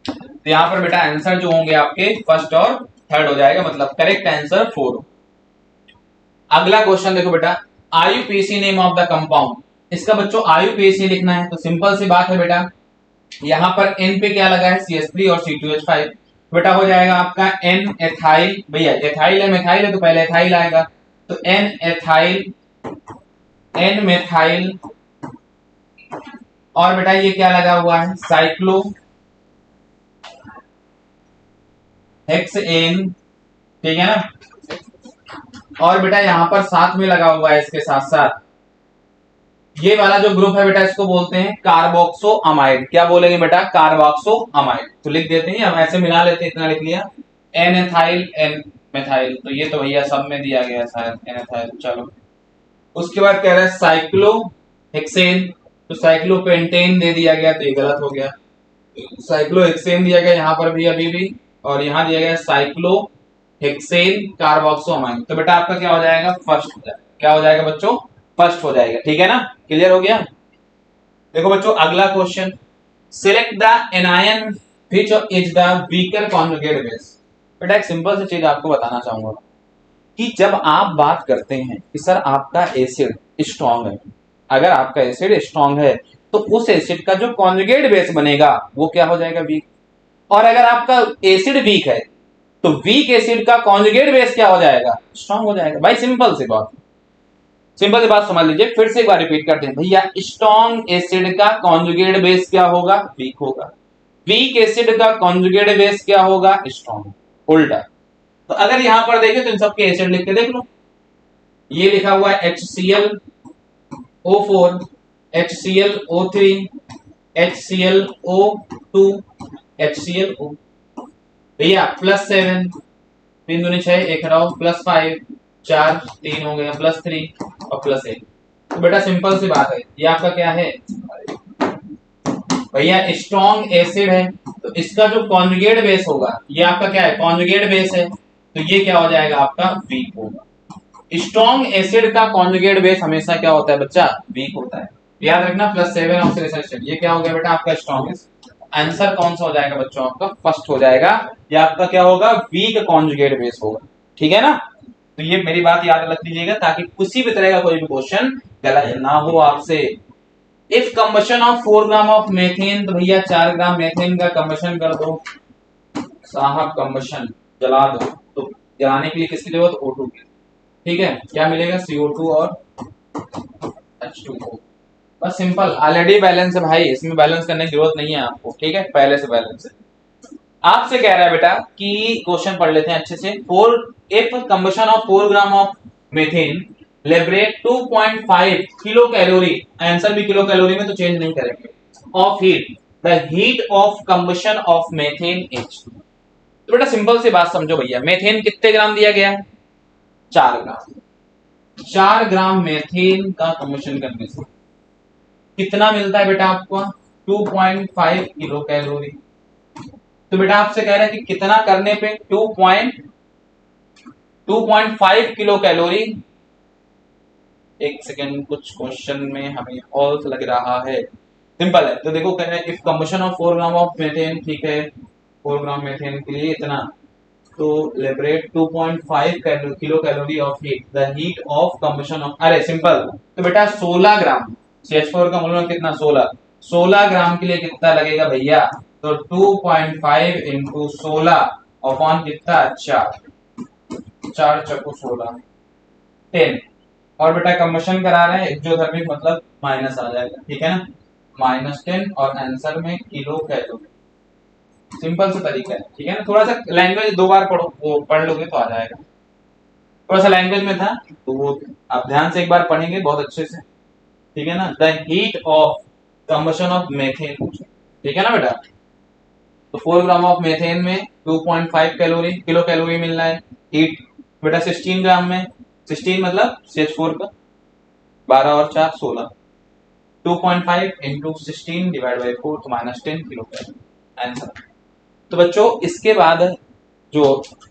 तो यहाँ पर बेटा आंसर जो होंगे आपके फर्स्ट और थर्ड हो जाएगा, मतलब करेक्ट आंसर 4। अगला क्वेश्चन देखो बेटा, IUPAC name of the compound. इसका बच्चों आईयूपीएसी लिखना है, तो सिंपल सी बात है बेटा, यहाँ पर N पे क्या लगा है, CH3 और C2H5, बेटा हो जाएगा आपका N एथाइल, भैया एथाइल है मेथाइल है तो पहले एथाइल आएगा, तो N एथाइल, N मेथाइल, और बेटा ये क्या लगा हुआ है, साइक्लो हेक्सेन, ठीक है ना। और बेटा यहाँ पर साथ में लगा हुआ है इसके साथ साथ ये वाला जो ग्रुप है बेटा, इसको बोलते हैं कार्बोक्सो अमाइड। क्या बोलेंगे बेटा, कार्बोक्सो अमाइड। तो लिख देते हैं, हम ऐसे मिला लेते हैं, इतना लिख लिया, एन एथाइल एन मेथाइल, तो ये तो भैया सब में दिया गया शायद एन एथाइल। चलो उसके बाद कह रहा है साइक्लो हेक्सेन, तो साइक्लोपेंटेन दे दिया गया, तो ये गलत हो गया। साइक्लो हेक्सेन दिया गया यहाँ पर भी अभी भी, और यहाँ दिया गया साइक्लो हेक्सेन कार्बोक्सोमाइन, तो बेटा आपका क्या हो जाएगा, फर्स्ट हो जाएगा। क्या हो जाएगा बच्चों, फर्स्ट हो जाएगा, ठीक है ना, क्लियर हो गया। देखो बच्चों अगला question, select the anion which is the weaker conjugate base. बेटा एक सिंपल सी चीज आपको बताना चाहूंगा कि जब आप बात करते हैं कि सर आपका एसिड स्ट्रांग है, अगर आपका एसिड स्ट्रांग है तो उस एसिड का जो कॉन्जुगेट बेस बनेगा वो क्या हो जाएगा, वीक। और अगर आपका एसिड वीक है तो वीक एसिड का कॉन्जुगेट बेस क्या हो जाएगा, स्ट्रांग हो जाएगा। भाई सिंपल सी बात, सिंपल सी बात समझ लीजिए, फिर से एक बार रिपीट करते हैं भैया, स्ट्रांग एसिड का कॉन्जुगेट बेस क्या होगा, वीक होगा। वीक एसिड का कॉन्जुगेट बेस क्या होगा, स्ट्रांग, उल्टा। तो अगर यहां पर देखें तो इन सबके एसिड लिख के देख लो, ये लिखा हुआ है HClO4, HClO3, HClO2, HClO, भैया +7, 3 दूनी 6, एक हटाओ, +5, 4, 3 हो गया, +3 और +1। तो बेटा सिंपल सी बात है, ये आपका क्या है भैया, स्ट्रॉन्ग एसिड है, तो इसका जो कॉन्जुगेट बेस होगा, ये आपका क्या है, कॉन्जुगेट बेस है, तो ये क्या हो जाएगा आपका, वीक होगा। स्ट्रॉन्ग एसिड का कॉन्जुगेट बेस हमेशा क्या होता है बच्चा, वीक होता है। याद रखना, +7 ऑक्सीडेशन स्टेट, ये क्या हो गया बेटा आपका स्ट्रॉन्गेस्ट। आंसर कौन सा हो जाएगा बच्चों आपका, फर्स्ट हो जाएगा। या आपका क्या होगा, वीक कॉन्जुगेट बेस होगा, ठीक है ना। तो ये मेरी बात याद रख लीजिएगा ताकि किसी भी तरह का कोई भी क्वेश्चन गलत ना हो आपसे। If combustion of 4 gram of methane, तो भैया 4 ग्राम मेथेन का कंबशन कर दो साहब, कंबशन जला दो, तो जलाने के लिए किसकी जरूरत, O2 की, ठीक है। क्या मिलेगा, CO2 और H2O। बस सिंपल, ऑलरेडी बैलेंस है भाई, इसमें बैलेंस करने की जरूरत नहीं है आपको, ठीक है, पहले से बैलेंस है। आपसे कह रहा है बेटा कि क्वेश्चन पढ़ लेते हैं अच्छे से, 4 if combustion of 4 gram of methane liberate 2.5 kilo calorie, answer भी किलो कैलोरी में तो चेंज नहीं करेंगे, of heat, the heat of combustion of methane is. तो बेटा सिंपल सी बात समझो भैया, मेथेन कितने ग्राम दिया गया है, 4 ग्राम। 4 ग्राम मेथेन का कंबशन करने से कितना मिलता है बेटा आपको, 2.5 किलो कैलोरी। तो बेटा आपसे कह रहा है कि कितना करने पे 2.5 किलो कैलोरी। एक सेकेंड, कुछ क्वेश्चन में हमें फॉल्स लग रहा है, सिंपल है। तो देखो कह रहे हैं if combustion of 4 gram of methane, ठीक है, 4 ग्राम मेथेन के लिए इतना, to liberate 2.5 kilo calorie of heat, the heat of combustion of, अरे सिंपल, तो बेटा 16 ग्राम CH4 का मूल्य कितना, 16 ग्राम के लिए कितना लगेगा भैया, तो 2.5 इंटू 16 अपॉन कितना, 4 चक्कू 16, 10, और बेटा कंबशन करा रहे हैं एक्सोथर्मिक, मतलब माइनस आ जाएगा, ठीक है ना, -10, और आंसर में किलो कैलोरी। सिंपल सा तरीका है, ठीक है ना, थोड़ा सा लैंग्वेज 2 बार पढ़ो, वो पढ़ लोगे तो आ जाएगा, थोड़ा सा लैंग्वेज में था तो वो आप ध्यान से एक बार पढ़ेंगे बहुत अच्छे से, ठीक है ना, the heat of combustion of methane, ठीक है ना बेटा, तो 4 ग्राम ऑफ मेथेन में 2.5 कैलोरी, किलो कैलोरी मिल रहा है, हीट बेटा 16 ग्राम में, 16 मतलब CH4 का 12 और 4 16, 2.5 इंटू 16 डिवाइड बाई 4 तो -10 किलो कैलोरी आंसर। तो बच्चों इसके बाद जो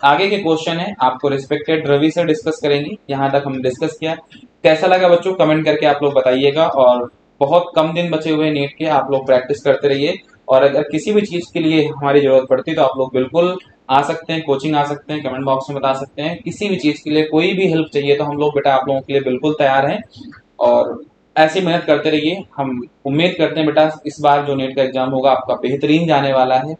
आगे के क्वेश्चन है आपको रिस्पेक्टेड रवि से डिस्कस करेंगे, यहाँ तक हम डिस्कस किया, कैसा लगा बच्चों कमेंट करके आप लोग बताइएगा, और बहुत कम दिन बचे हुए नीट के, आप लोग प्रैक्टिस करते रहिए, और अगर किसी भी चीज के लिए हमारी जरूरत पड़ती है तो आप लोग बिल्कुल आ सकते हैं, कोचिंग आ सकते हैं, कमेंट बॉक्स में बता सकते हैं, किसी भी चीज के लिए कोई भी हेल्प चाहिए तो हम लोग बेटा आप लोगों के लिए बिल्कुल तैयार हैं, और ऐसी मेहनत करते रहिए, हम उम्मीद करते हैं बेटा इस बार जो नीट का एग्जाम होगा आपका बेहतरीन जाने वाला है,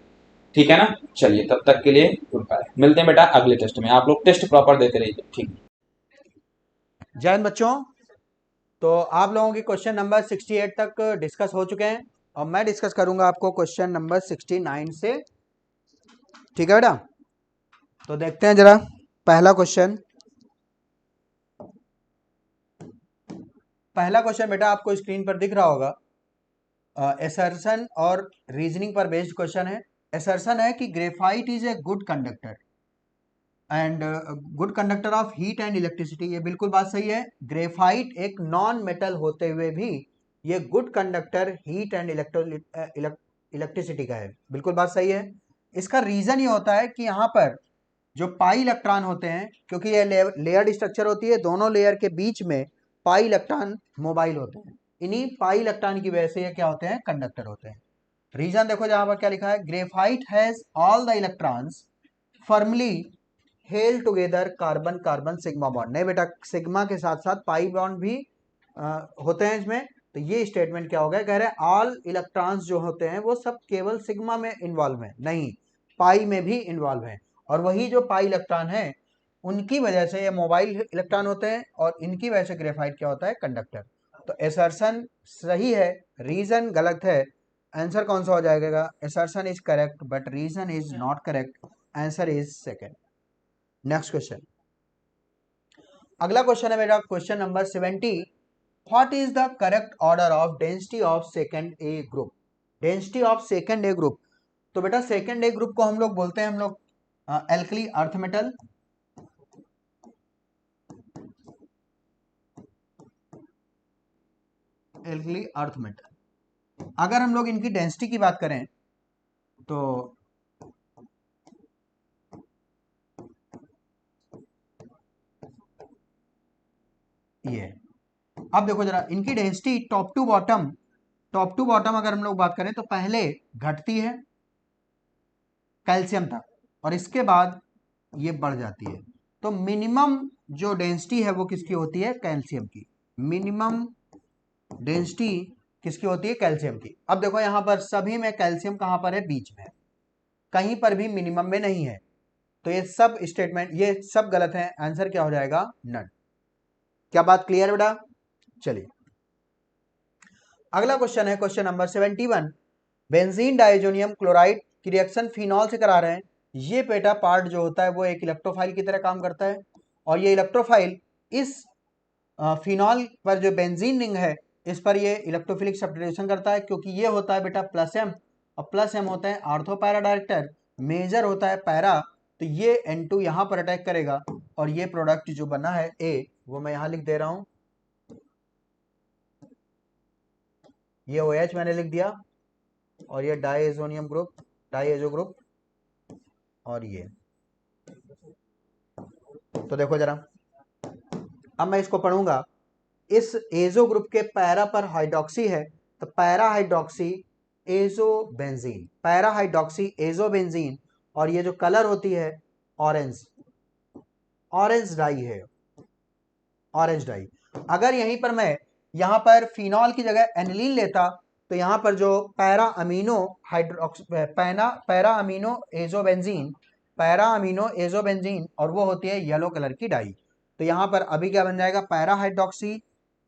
ठीक है ना, चलिए तब तक के लिए गुड बाय, मिलते हैं बेटा अगले टेस्ट में, आप लोग टेस्ट प्रॉपर देते रहिए, ठीक। जय हिंद बच्चों, तो आप लोगों की क्वेश्चन नंबर 68 तक डिस्कस हो चुके हैं, और मैं डिस्कस करूंगा आपको क्वेश्चन नंबर 69 से, ठीक है बेटा। तो देखते हैं जरा पहला क्वेश्चन बेटा आपको स्क्रीन पर दिख रहा होगा, एसर्शन और रीजनिंग पर बेस्ड क्वेश्चन है। एसर्शन है कि graphite is a good conductor and good conductor of heat and electricity, ये बिल्कुल बात सही है। ग्रेफाइट एक नॉन मेटल होते हुए भी ये good conductor heat and electricity का है, बिल्कुल बात सही है। इसका रीजन ये होता है कि यहाँ पर जो पाई इलेक्ट्रॉन होते हैं, क्योंकि ये लेयर्ड स्ट्रक्चर होती है, दोनों लेयर के बीच में पाई इलेक्ट्रॉन मोबाइल होते हैं, इन्हीं पाई इलेक्ट्रॉन की वजह से ये क्या होते हैं, कंडक्टर होते हैं। रीजन देखो जहां पर क्या लिखा है, graphite has all the electrons firmly hello together carbon carbon sigma bond, नहीं बेटा सिग्मा के साथ साथ पाई बॉन्ड भी होते हैं इसमें। तो ये स्टेटमेंट क्या हो गया, कह रहे हैं ऑल इलेक्ट्रॉन्स जो होते हैं वो सब केवल सिग्मा में इन्वॉल्व हैं, नहीं पाई में भी इन्वॉल्व हैं, और वही जो पाई इलेक्ट्रॉन है उनकी वजह से ये मोबाइल इलेक्ट्रॉन होते हैं, और इनकी वजह से ग्रेफाइट क्या होता है, कंडक्टर। तो एसर्शन सही है, रीजन गलत है, आंसर कौन सा हो जाएगा, assertion is correct but reason is not correct, answer is second. Next question, अगला क्वेश्चन है मेरा question number 70, what is the correct order of density of second A group, density of second A group. तो बेटा second A group को हम लोग बोलते हैं, हम लोग alkali earth metal, alkali earth metal. अगर हम लोग इनकी डेंसिटी की बात करें तो ये, अब देखो जरा इनकी डेंसिटी टॉप टू बॉटम अगर हम लोग बात करें तो पहले घटती है कैल्शियम तक, और इसके बाद ये बढ़ जाती है। तो मिनिमम जो डेंसिटी है वो किसकी होती है, कैल्शियम की, मिनिमम डेंसिटी किसकी होती है, कैल्शियम की। अब देखो यहां पर सभी में कैल्शियम कहां पर है, बीच में, कहीं पर भी मिनिमम में नहीं है, तो ये सब स्टेटमेंट ये सब गलत है, आंसर क्या हो जाएगा, नन। क्या बात क्लियर बेटा, चलिए अगला क्वेश्चन है question number 71, benzene diazonium chloride की रिएक्शन फिनॉल से करा रहे हैं। ये बेटा पार्ट जो होता है वो एक इलेक्ट्रोफाइल की तरह काम करता है, और ये इलेक्ट्रोफाइल इस फिनॉल पर जो बेंजीन रिंग है इस पर ये इलेक्ट्रोफिलिक सब्स्टिट्यूशन करता है, क्योंकि ये होता है बेटा प्लस एम, और प्लस एम होता है आर्थो पैरा डायरेक्टर, मेजर होता है पैरा, तो ये N2 यहाँ पर अटैक करेगा, और ये प्रोडक्ट जो बना है ए वो मैं यहाँ लिख दे रहा हूँ, ये OH मैंने लिख दिया, और ये डाइएजोनियम ग्रुप, डाइएजो ग्रुप, और ये, तो देखो जरा अब मैं इसको पढ़ूंगा, इस एजो ग्रुप के पैरा पर हाइड्रोक्सी है, तो para hydroxy azo benzene, para hydroxy azo benzene, और ये जो कलर होती है ऑरेंज, ऑरेंज डाई है, ऑरेंज डाई। अगर यहीं पर मैं यहाँ पर फिनॉल की जगह एनिलीन लेता तो यहाँ पर जो para amino hydroxy para amino azobenzene, para amino azobenzene, और वो होती है येलो कलर की डाई। तो यहाँ पर अभी क्या बन जाएगा, para hydroxy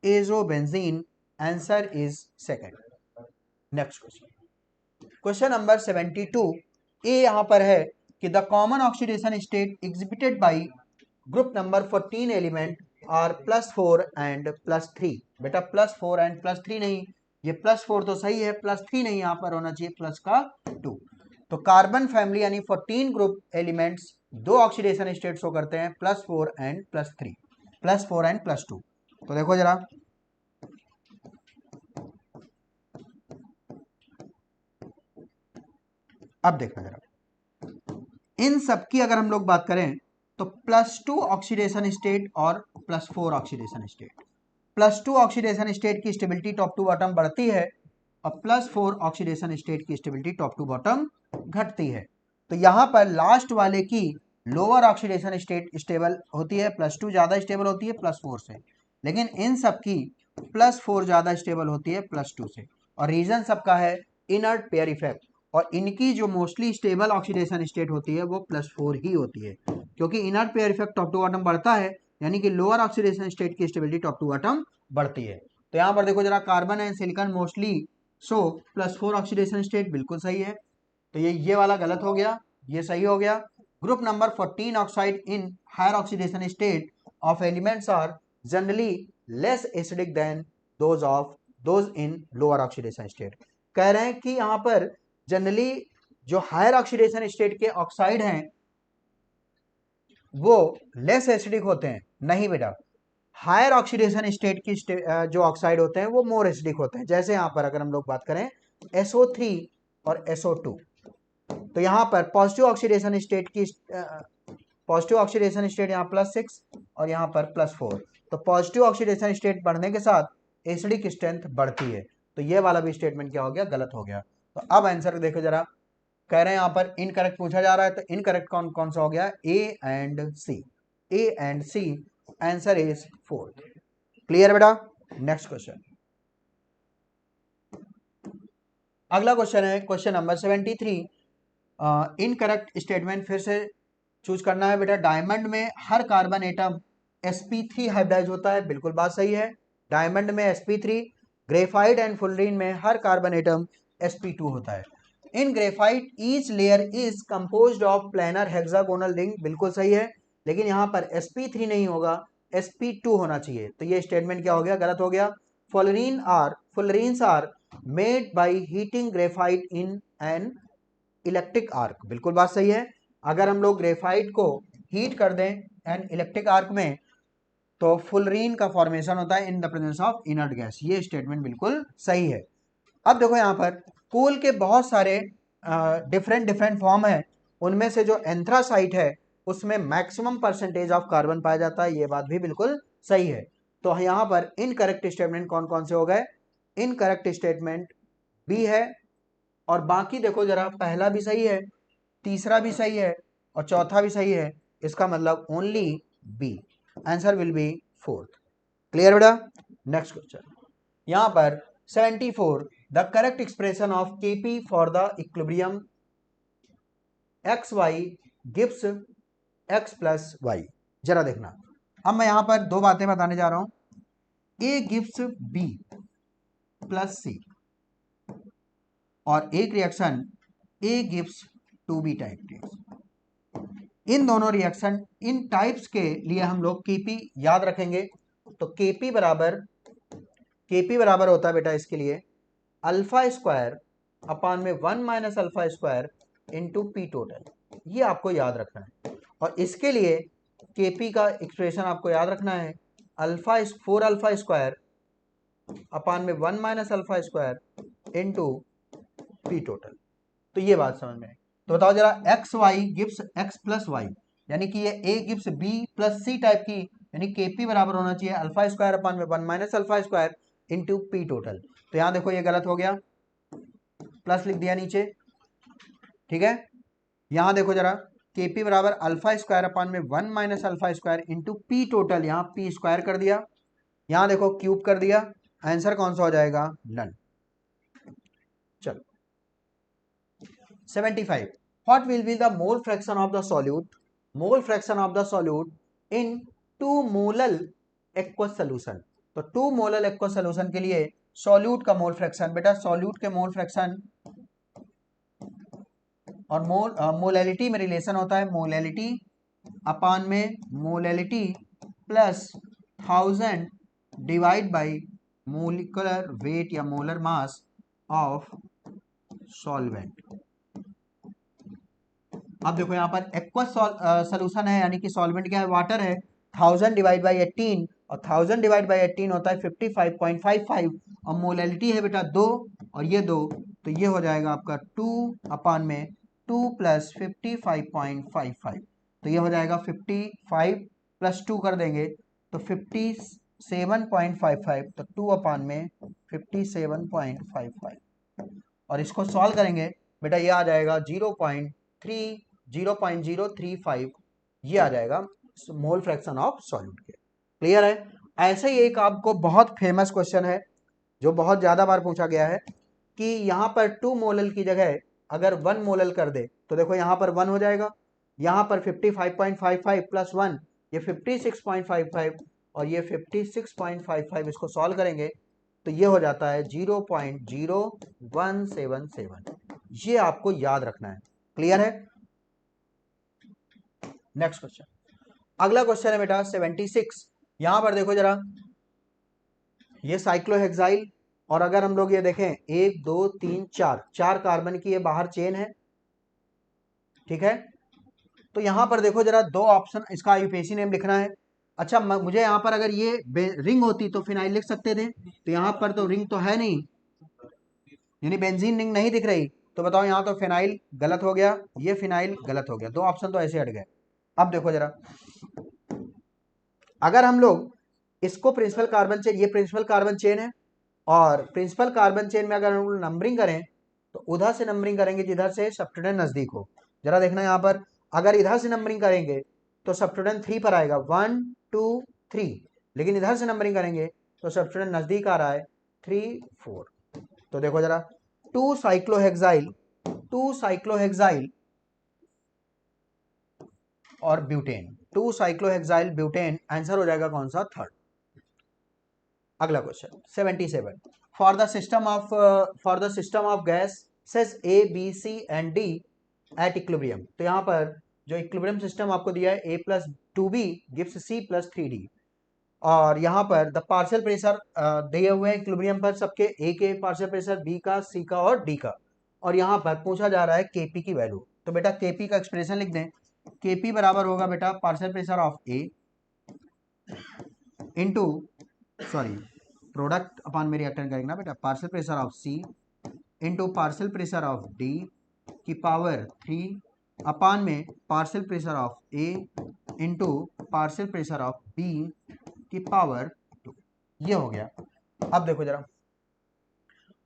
azobenzene, answer is second. Next question, question number 72 A यहाँ पर है कि the common oxidation state exhibited by group number 14 element are +4 and +3। बेटा +4 एंड +3 नहीं, ये +4 तो सही है, +3 नहीं, यहां पर होना चाहिए +2। तो कार्बन फैमिली यानी 14 ग्रुप एलिमेंट्स दो ऑक्सीडेशन स्टेट शो करते हैं, +4 एंड +3, +4 एंड +2। तो देखो जरा, अब देखना जरा, इन सबकी अगर हम लोग बात करें तो +2 ऑक्सीडेशन स्टेट और +4 ऑक्सीडेशन स्टेट, +2 ऑक्सीडेशन स्टेट की स्टेबिलिटी टॉप टू बॉटम बढ़ती है और +4 ऑक्सीडेशन स्टेट की स्टेबिलिटी टॉप टू बॉटम घटती है। तो यहां पर लास्ट वाले की लोअर ऑक्सीडेशन स्टेट स्टेबल होती है, +2 ज्यादा स्टेबल होती है +4 से, लेकिन इन सबकी +4 ज्यादा स्टेबल होती है +2 से, और रीजन सबका है इनर्ट पेयर इफेक्ट, और इनकी जो मोस्टली स्टेबल ऑक्सीडेशन स्टेट होती है वो +4 ही होती है, क्योंकि inert pair effect top to bottom बढ़ता है, यानी कि लोअर ऑक्सीडेशन स्टेट की स्टेबिलिटी टॉप टू बॉटम बढ़ती है। तो यहाँ पर देखो जरा, carbon and silicon mostly show +4 oxidation state, बिल्कुल सही है। तो ये वाला गलत हो गया, ये सही हो गया। Group number 14 oxide in higher oxidation state of elements are generally less acidic than those in lower oxidation state. कह रहे हैं कि यहाँ पर जनरली जो हायर ऑक्सीडेशन स्टेट के ऑक्साइड हैं वो लेस एसिडिक होते हैं। नहीं बेटा, हायर ऑक्सीडेशन स्टेट की जो ऑक्साइड होते हैं वो मोर एसिडिक होते हैं। जैसे यहां पर अगर हम लोग बात करें SO3 और SO2, तो यहां पर पॉजिटिव ऑक्सीडेशन स्टेट की पॉजिटिव ऑक्सीडेशन स्टेट यहाँ +6 और यहाँ पर +4, तो पॉजिटिव ऑक्सीडेशन स्टेट बढ़ने के साथ एसिडिक स्ट्रेंथ बढ़ती है। तो ये वाला भी स्टेटमेंट क्या हो गया, गलत हो गया। तो अब आंसर देखो जरा, कह रहे हैं यहाँ पर इनकरेक्ट पूछा जा रहा है, तो इनकरेक्ट कौन कौन सा हो गया, A and C, A and C, answer is 4th। Clear बेटा। नेक्स्ट क्वेश्चन, अगला क्वेश्चन है क्वेश्चन नंबर 73। इनकरेक्ट स्टेटमेंट फिर से चूज करना है बेटा। डायमंड में हर कार्बन एटम sp3 हाइब्रिडाइज होता है, बिल्कुल बात सही है, डायमंड में sp3। ग्रेफाइट एंड फुलरीन में हर कार्बन एटम sp2 होता है। In graphite each layer is composed of planar hexagonal ring, बिल्कुल सही है, लेकिन यहाँ पर sp3 नहीं होगा, sp2 होना चाहिए। तो ये स्टेटमेंट क्या हो गया, गलत हो गया। Fullerenes are made by heating graphite in an electric arc, बिल्कुल बात सही है। अगर हम लोग ग्रेफाइट को हीट कर दें एन इलेक्ट्रिक आर्क में तो फुलरीन का फॉर्मेशन होता है in the presence of inert gas, ये स्टेटमेंट बिल्कुल सही है। अब देखो यहाँ पर कोल के बहुत सारे डिफरेंट फॉर्म है, उनमें से जो एंथ्रासाइट है उसमें मैक्सिमम परसेंटेज ऑफ कार्बन पाया जाता है, ये बात भी बिल्कुल सही है। तो यहाँ पर इनकरेक्ट स्टेटमेंट कौन कौन से हो गए, इनकरेक्ट स्टेटमेंट बी है, और बाकी देखो जरा, पहला भी सही है, तीसरा भी सही है और चौथा भी सही है, इसका मतलब only B, answer will be 4th। Clear बेटा। नेक्स्ट क्वेश्चन, यहां पर 74, the correct expression of Kp for the equilibrium xy gives x + y। जरा देखना, अब मैं यहां पर दो बातें बताने जा रहा हूं, A गिव्स B + C और एक reaction A gives 2B type reaction. इन दोनों रिएक्शन, इन टाइप्स के लिए हम लोग Kp याद रखेंगे। तो Kp बराबर होता है बेटा इसके लिए α² अपान में 1 - α² इंटू पी टोटल, ये आपको याद रखना है। और इसके लिए Kp का एक्सप्रेशन आपको याद रखना है 4α² अपान में 1 - α² इंटू पी टोटल। तो ये बात समझ में। तो बताओ जरा, xy गिव्स x + y, यानी कि ये A gives B + C type की, यानी Kp बराबर होना चाहिए α² अपान में 1 - α² इंटू पी टोटल। तो यहां देखो ये गलत हो गया, प्लस लिख दिया नीचे, ठीक है। यहां देखो जरा, के पी बराबर अल्फा स्क्वायर अपान में 1 minus alpha square into P total, यहाँ पी स्क्वायर कर दिया, यहाँ देखो क्यूब कर दिया, आंसर कौन सा हो जाएगा, नन। चलो 75, what will be the mole fraction of the solute, mole fraction of the solute in 2 molal aqueous solution. तो 2 मोलल एक्वस सोल्यूशन के लिए सॉल्यूट का मोल फ्रैक्शन, बेटा सॉल्यूट के मोल फ्रैक्शन और मोलैलिटी में रिलेशन होता है, मोलैलिटी अपान में molality plus 1000 divide by molecular weight या मोलर मास ऑफ सॉल्वेंट। अब देखो यहाँ पर एक्वस सोल्यूशन है, यानी कि सॉल्वेंट क्या है, वाटर है, 1000 डिवाइड बाई 18 और 1000 डिवाइड बाई 18 होता है 55.55 और मोलैलिटी है बेटा 2 और ये 2, तो ये हो जाएगा आपका 2 अपान में 2 प्लस 55.55, तो ये हो जाएगा 55 प्लस 2 कर देंगे तो 57.55, तो 2 अपान में 57.55 और इसको सॉल्व करेंगे बेटा ये आ जाएगा 0.035, ये आ जाएगा मोल फ्रैक्शन ऑफ सॉल्यूट के। क्लियर है। ऐसे ही एक आपको बहुत फेमस क्वेश्चन है जो बहुत ज्यादा बार पूछा गया है कि यहाँ पर 2 मोलल की जगह अगर 1 मोलल कर दे, तो देखो यहाँ पर 1 हो जाएगा, यहाँ पर 55.55 प्लस 1 ये 56.55 और ये 56.55, इसको सॉल्व करेंगे तो ये हो जाता है 0.0177, ये आपको याद रखना है। क्लियर है। नेक्स्ट क्वेश्चन, अगला क्वेश्चन है बेटा 76, यहां पर देखो जरा, ये साइक्लोहेक्साइल और अगर हम लोग ये देखें 1 2 3 4 कार्बन की ये बाहर चेन है, ठीक है, तो यहां पर देखो जरा 2 ऑप्शन, इसका यूपीएससी नेम लिखना है। अच्छा मुझे यहां पर अगर ये रिंग होती तो फिनाइल लिख सकते थे, तो यहां पर तो रिंग तो है नहीं, यानी बेंजीन रिंग नहीं दिख रही, तो बताओ यहाँ तो फिनाइल गलत हो गया, ये फिनाइल गलत हो गया, 2 ऑप्शन तो ऐसे हट गए। अब देखो जरा, अगर हम लोग इसको प्रिंसिपल कार्बन चेन, ये प्रिंसिपल कार्बन चेन है और प्रिंसिपल कार्बन चेन में अगर हम लोग नंबरिंग करें तो उधर से नंबरिंग करेंगे जिधर से सब्स्टिट्यूएंट नजदीक हो। जरा देखना यहाँ पर, अगर इधर से नंबरिंग करेंगे तो सब्स्टिट्यूएंट 3 पर आएगा 1 2 3, लेकिन इधर से नंबरिंग करेंगे तो सब्स्टिट्यूएंट नजदीक आ रहा है 3 4। तो देखो जरा 2 साइक्लोहेक्साइल और ब्यूटेन, 2 साइक्लोहेक्साइल ब्यूटेन, आंसर हो जाएगा कौन सा, थर्ड। अगला question 77, for the system of gases A B C and D at equilibrium. तो यहाँ पर जो इक्विलिब्रियम सिस्टम आपको दिया है a plus 2b gives c plus 3d, और यहाँ पर द पार्शियल प्रेशर दिए हुए हैं इक्विलिब्रियम पर सबके, a के पार्शियल प्रेशर, b का, c का और d का, और यहाँ पर पूछा जा रहा है kp की वैल्यू। तो बेटा kp का एक्सप्रेशन लिख दें, kp बराबर होगा बेटा partial pressure of a into, sorry product upon में रिएक्टेंट करेंगे ना बेटा, partial pressure of c into partial pressure of d की पावर 3 अपान में partial pressure of a into partial pressure of b की पावर 2, ये हो गया। अब देखो जरा,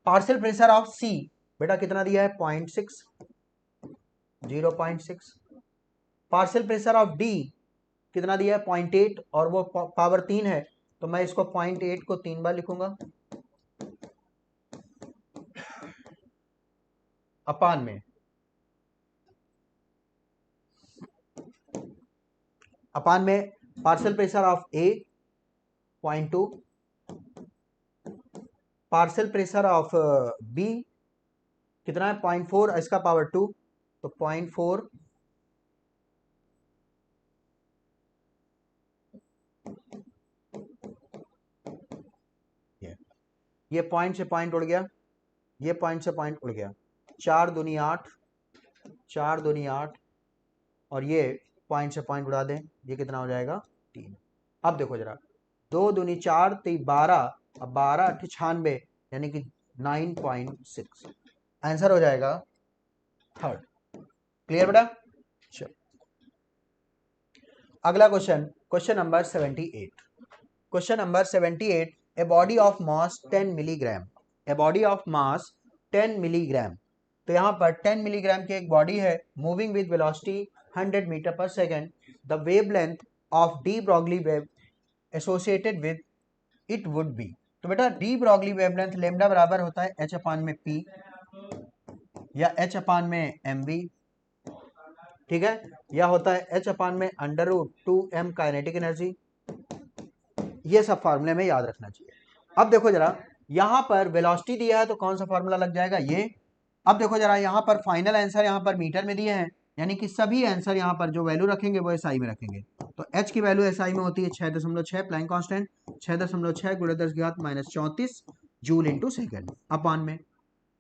पार्शियल प्रेशर ऑफ c बेटा कितना दिया है 0.6, 0.6, पार्शियल प्रेशर ऑफ d कितना दिया है 0.8 और वो पावर 3 है, तो मैं इसको 0.8 को 3 बार लिखूंगा अपान में partial pressure of a 0.2, partial pressure of b कितना है 0.4, इसका पावर 2, तो 0.4 ये पॉइंट से पॉइंट उड़ गया, ये पॉइंट से पॉइंट उड़ गया, 4 दूनी 8, 4 दूनी 8 और ये पॉइंट से पॉइंट उड़ा दें, ये कितना हो जाएगा 3। अब देखो जरा, 2 दूनी 4 तो 12 और 12 8 96, यानी कि 9.6, आंसर हो जाएगा थर्ड। क्लियर बेटा। चलो अगला question, question number 78, question number 78, a body of mass 10 milligram, a body of mass 10 milligram. तो यहाँ पर 10 मिलीग्राम की एक बॉडी है, मूविंग विद वेलोसिटी 100 मीटर पर second the wavelength of de Broglie wave associated with it would be. तो बेटा de Broglie wavelength lambda बराबर होता है एच अपान में पी या एच अपान में एम बी, ठीक है, या होता है एच अपान में under root 2m kinetic energy. ये सब फार्मूले में याद रखना चाहिए। अब देखो जरा यहां पर वेलोसिटी दिया है तो कौन सा फार्मूला लग जाएगा ये। अब देखो जरा यहाँ पर फाइनल आंसर यहाँ पर मीटर में दिए हैं, यानी कि सभी आंसर यहाँ पर जो वैल्यू रखेंगे वो एसआई में रखेंगे। तो एच की वैल्यू एसआई में होती है 6.6 प्लैंक कांस्टेंट 6.6 गुणा 10⁻³ जूल इंटू सेकेंड अपान में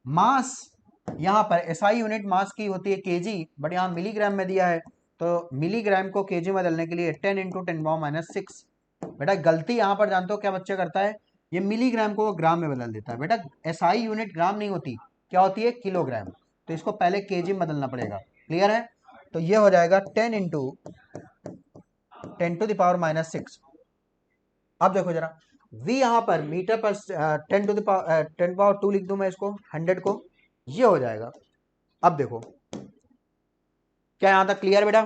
मास। यहाँ पर एसआई यूनिट मास की होती है केजी, बट यहाँ मिलीग्राम में दिया है तो मिलीग्राम को केजी में बदलने के लिए 10 × 10⁻⁶। बेटा गलती यहाँ पर जानते हो क्या बच्चा करता है, ये मिलीग्राम को वो ग्राम में बदल देता है। बेटा एसआई यूनिट ग्राम नहीं होती, क्या होती है, किलोग्राम। तो इसको पहले केजी में बदलना पड़ेगा। क्लियर है? तो ये हो जाएगा 10 × 10⁻⁶। अब देखो जरा v यहाँ पर मीटर पर 10⁻2 लिख दूं मैं इसको 100 को, ये हो जाएगा। अब देखो क्या यहां तक क्लियर बेटा?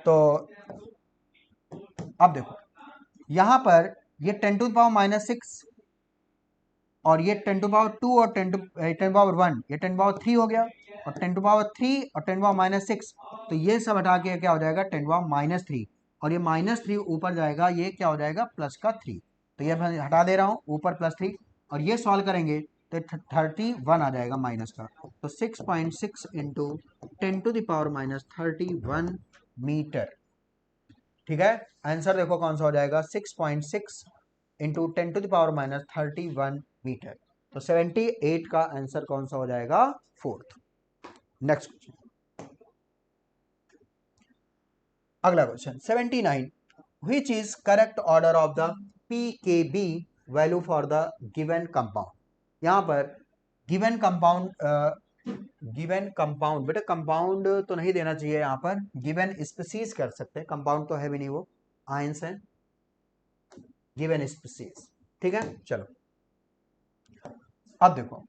तो अब देखो यहां पर ये 10⁻⁻6 और ये 10⁻2 और 10⁻1 ये 10⁻3 हो गया, और 10⁻3 और 10⁻6 तो ये सब हटा के क्या हो जाएगा 10⁻3, और ये -3 ऊपर जाएगा, ये क्या हो जाएगा +3। तो ये मैं हटा दे रहा हूँ ऊपर +3, और ये सॉल्व करेंगे तो 31 आ जाएगा माइनस का। तो 6.6 × 10⁻31 मीटर, ठीक है। आंसर देखो कौन सा हो जाएगा 6.6 × 10⁻31 मीटर। तो 78 का आंसर कौन सा हो जाएगा, फोर्थ। नेक्स्ट क्वेश्चन, अगला question 79 which is correct order of the pKb value for the given compound. यहाँ पर गिवन कंपाउंड बेटा कंपाउंड तो नहीं देना चाहिए, यहाँ पर गिवन स्पीसीज कर सकते हैं, कंपाउंड तो है भी नहीं, वो आयंस है, गिवन स्पीसीज, ठीक है। चलो अब देखो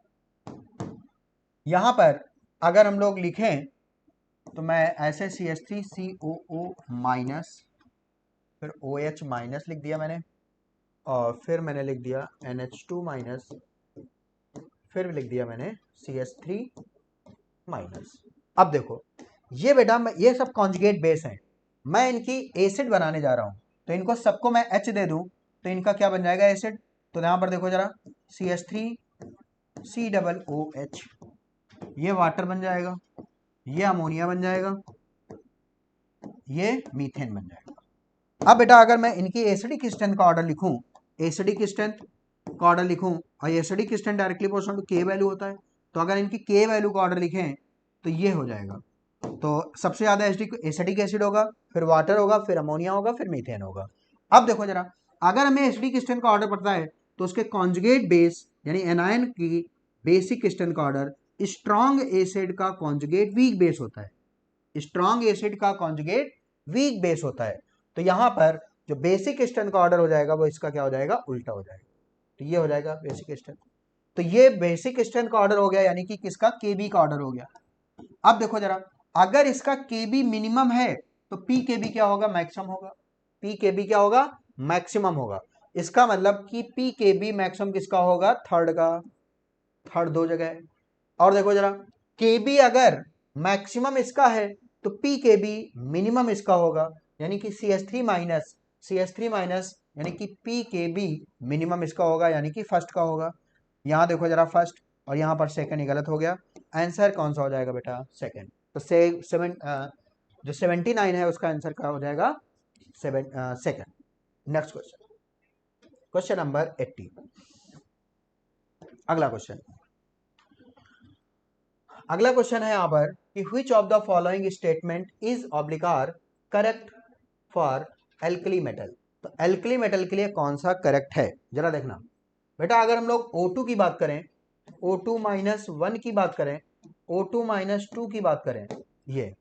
यहां पर अगर हम लोग लिखें तो मैं ऐसे CH3COO माइनस फिर OH माइनस लिख दिया मैंने, और फिर मैंने लिख दिया NH2 माइनस, फिर लिख दिया मैंने CH3 माइनस। अब देखो ये बेटा ये सब कॉन्जुगेट बेस हैं, मैं इनकी एसिड बनाने जा रहा हूं, तो इनको सबको मैं H दे दूं तो इनका क्या बन जाएगा एसिड। तो यहां पर देखो जरा CH3COOH ये वाटर बन जाएगा, ये अमोनिया बन जाएगा, ये मीथेन बन जाएगा। अब बेटा अगर मैं इनकी एसिडिक स्ट्रेंथ का ऑर्डर लिखूं, एसिडिक स्ट्रेंथ का ऑर्डर लिखूं, और acidic strength directly proportional to K value होता है, तो अगर इनकी के वैल्यू का ऑर्डर लिखें तो ये हो जाएगा। तो सबसे ज्यादा एसिडिक एसिड होगा, फिर वाटर होगा, फिर अमोनिया होगा, फिर मीथेन होगा। अब देखो जरा अगर हमें एसिडिक स्ट्रेंथ का ऑर्डर पड़ता है तो उसके कॉन्जुगेट बेस यानी एनायन की बेसिक स्ट्रेंथ का ऑर्डर स्ट्रॉन्ग एसिड का कॉन्जुगेट वीक बेस होता है, स्ट्रॉन्ग एसिड का कॉन्जुगेट वीक बेस होता है। तो यहां पर जो बेसिक स्ट्रेंथ का ऑर्डर हो जाएगा वो इसका क्या हो जाएगा, उल्टा हो जाएगा। तो ये हो जाएगा बेसिक स्ट्रेंथ। तो ये बेसिक स्ट्रेंथ का ऑर्डर हो गया, यानी कि किसका, केबी का ऑर्डर हो गया। अब देखो जरा अगर इसका केबी मिनिमम है तो पी केबी क्या होगा, मैक्सिमम होगा। पी केबी क्या होगा, मैक्सिमम होगा। इसका मतलब कि पी केबी मैक्सिमम किसका होगा, थर्ड का, थर्ड दो जगह है। और देखो जरा केबी अगर मैक्सिमम इसका है तो पी केबी मिनिमम इसका होगा, यानी कि CH3 माइनस यानी कि पी केबी मिनिमम इसका होगा, यानी कि फर्स्ट का होगा। यहां देखो जरा फर्स्ट, और यहां पर सेकंड ही गलत हो गया। आंसर कौन सा हो जाएगा बेटा, सेकंड। तो जो 79 है उसका आंसर क्या हो जाएगा, second. Next question, question number 80। अगला क्वेश्चन है यहां पर कि which of the following statement is obligatory correct for alkali metal. तो एल्कली मेटल के लिए कौन सा करेक्ट है, जरा देखना बेटा। अगर हम लोग O2 की बात करें, O2 - 1 की बात करें, O2 - 2 की बात करें, ये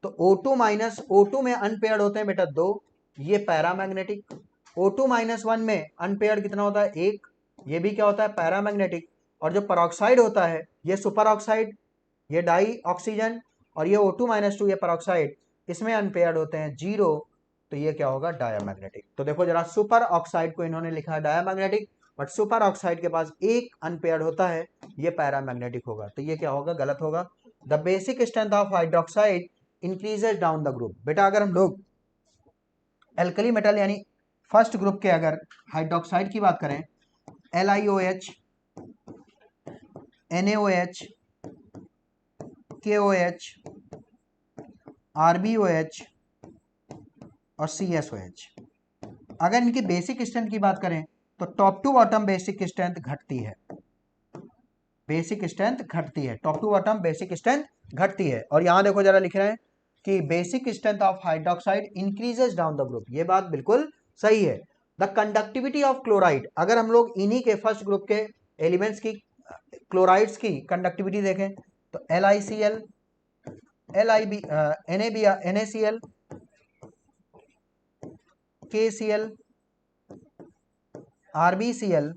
तो O2 में अनपेयर्ड होते हैं बेटा 2, ये पैरामैग्नेटिक। O2 - 1 में अनपेयर्ड कितना होता है, 1, ये भी क्या होता है, पैरामैग्नेटिक। और जो पेरोक्साइड होता है ये सुपर ऑक्साइड, ये डाई ऑक्सीजन, और ये O2-2 ये पेरोक्साइड इसमें अनपेयर्ड होते हैं 0, तो ये क्या होगा, डायामैग्नेटिक। तो देखो जरा, सुपर ऑक्साइड को इन्होंने लिखा है डायामैग्नेटिक, बट सुपर ऑक्साइड के पास एक अनपेयर्ड होता है, ये पैरामैग्नेटिक होगा, तो ये क्या होगा, गलत होगा। The basic strength of hydroxide increases down the group. बेटा अगर हम लोग एल्कली मेटल यानी फर्स्ट ग्रुप के अगर हाइड्रोक्साइड की बात करें, LiOH, NaOH, KOH, RbOH और CSOH, अगर इनकी बेसिक स्ट्रेंथ की बात करें तो top to bottom basic strength घटती है, बेसिक स्ट्रेंथ घटती है, top to bottom basic strength घटती है। और यहां देखो जरा, लिख रहे हैं कि basic strength of hydroxide increases down the group, ये बात बिल्कुल सही है। द कंडक्टिविटी ऑफ क्लोराइड, अगर हम लोग इन्हीं के फर्स्ट ग्रुप के एलिमेंट्स की, क्लोराइड्स की कंडक्टिविटी देखें तो LiCl, LiB, NaCl, KCl, RbCl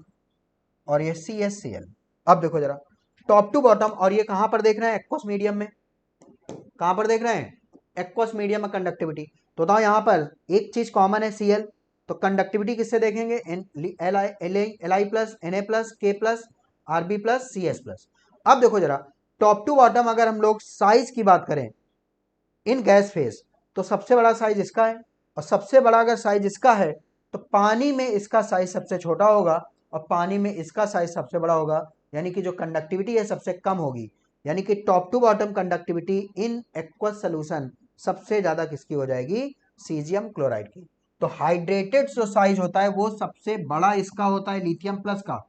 और ये CSCl। अब देखो जरा, टॉप टू बॉटम, और ये कहां पर देख रहे हैं, एक्वस मीडियम में, कहां पर देख रहे हैं, एक्वस मीडियम में कंडक्टिविटी। तो बताओ यहां पर एक चीज कॉमन है Cl, तो कंडक्टिविटी किससे देखेंगे, Li plus, Na plus, K plus, Rb plus, CS plus. अब देखो जरा, टॉप टू बॉटम अगर हम लोग साइज की बात करें इन गैस फेज, तो सबसे बड़ा साइज इसका है, और सबसे बड़ा अगर साइज इसका है तो पानी में इसका साइज सबसे छोटा होगा और पानी में इसका साइज सबसे बड़ा होगा, यानी कि जो कंडक्टिविटी है सबसे कम होगी, यानी कि top to bottom conductivity in aqueous solution सबसे ज्यादा किसकी हो जाएगी, सीजियम क्लोराइड की। तो हाइड्रेटेड जो साइज होता है वो सबसे बड़ा इसका होता है लिथियम प्लस का,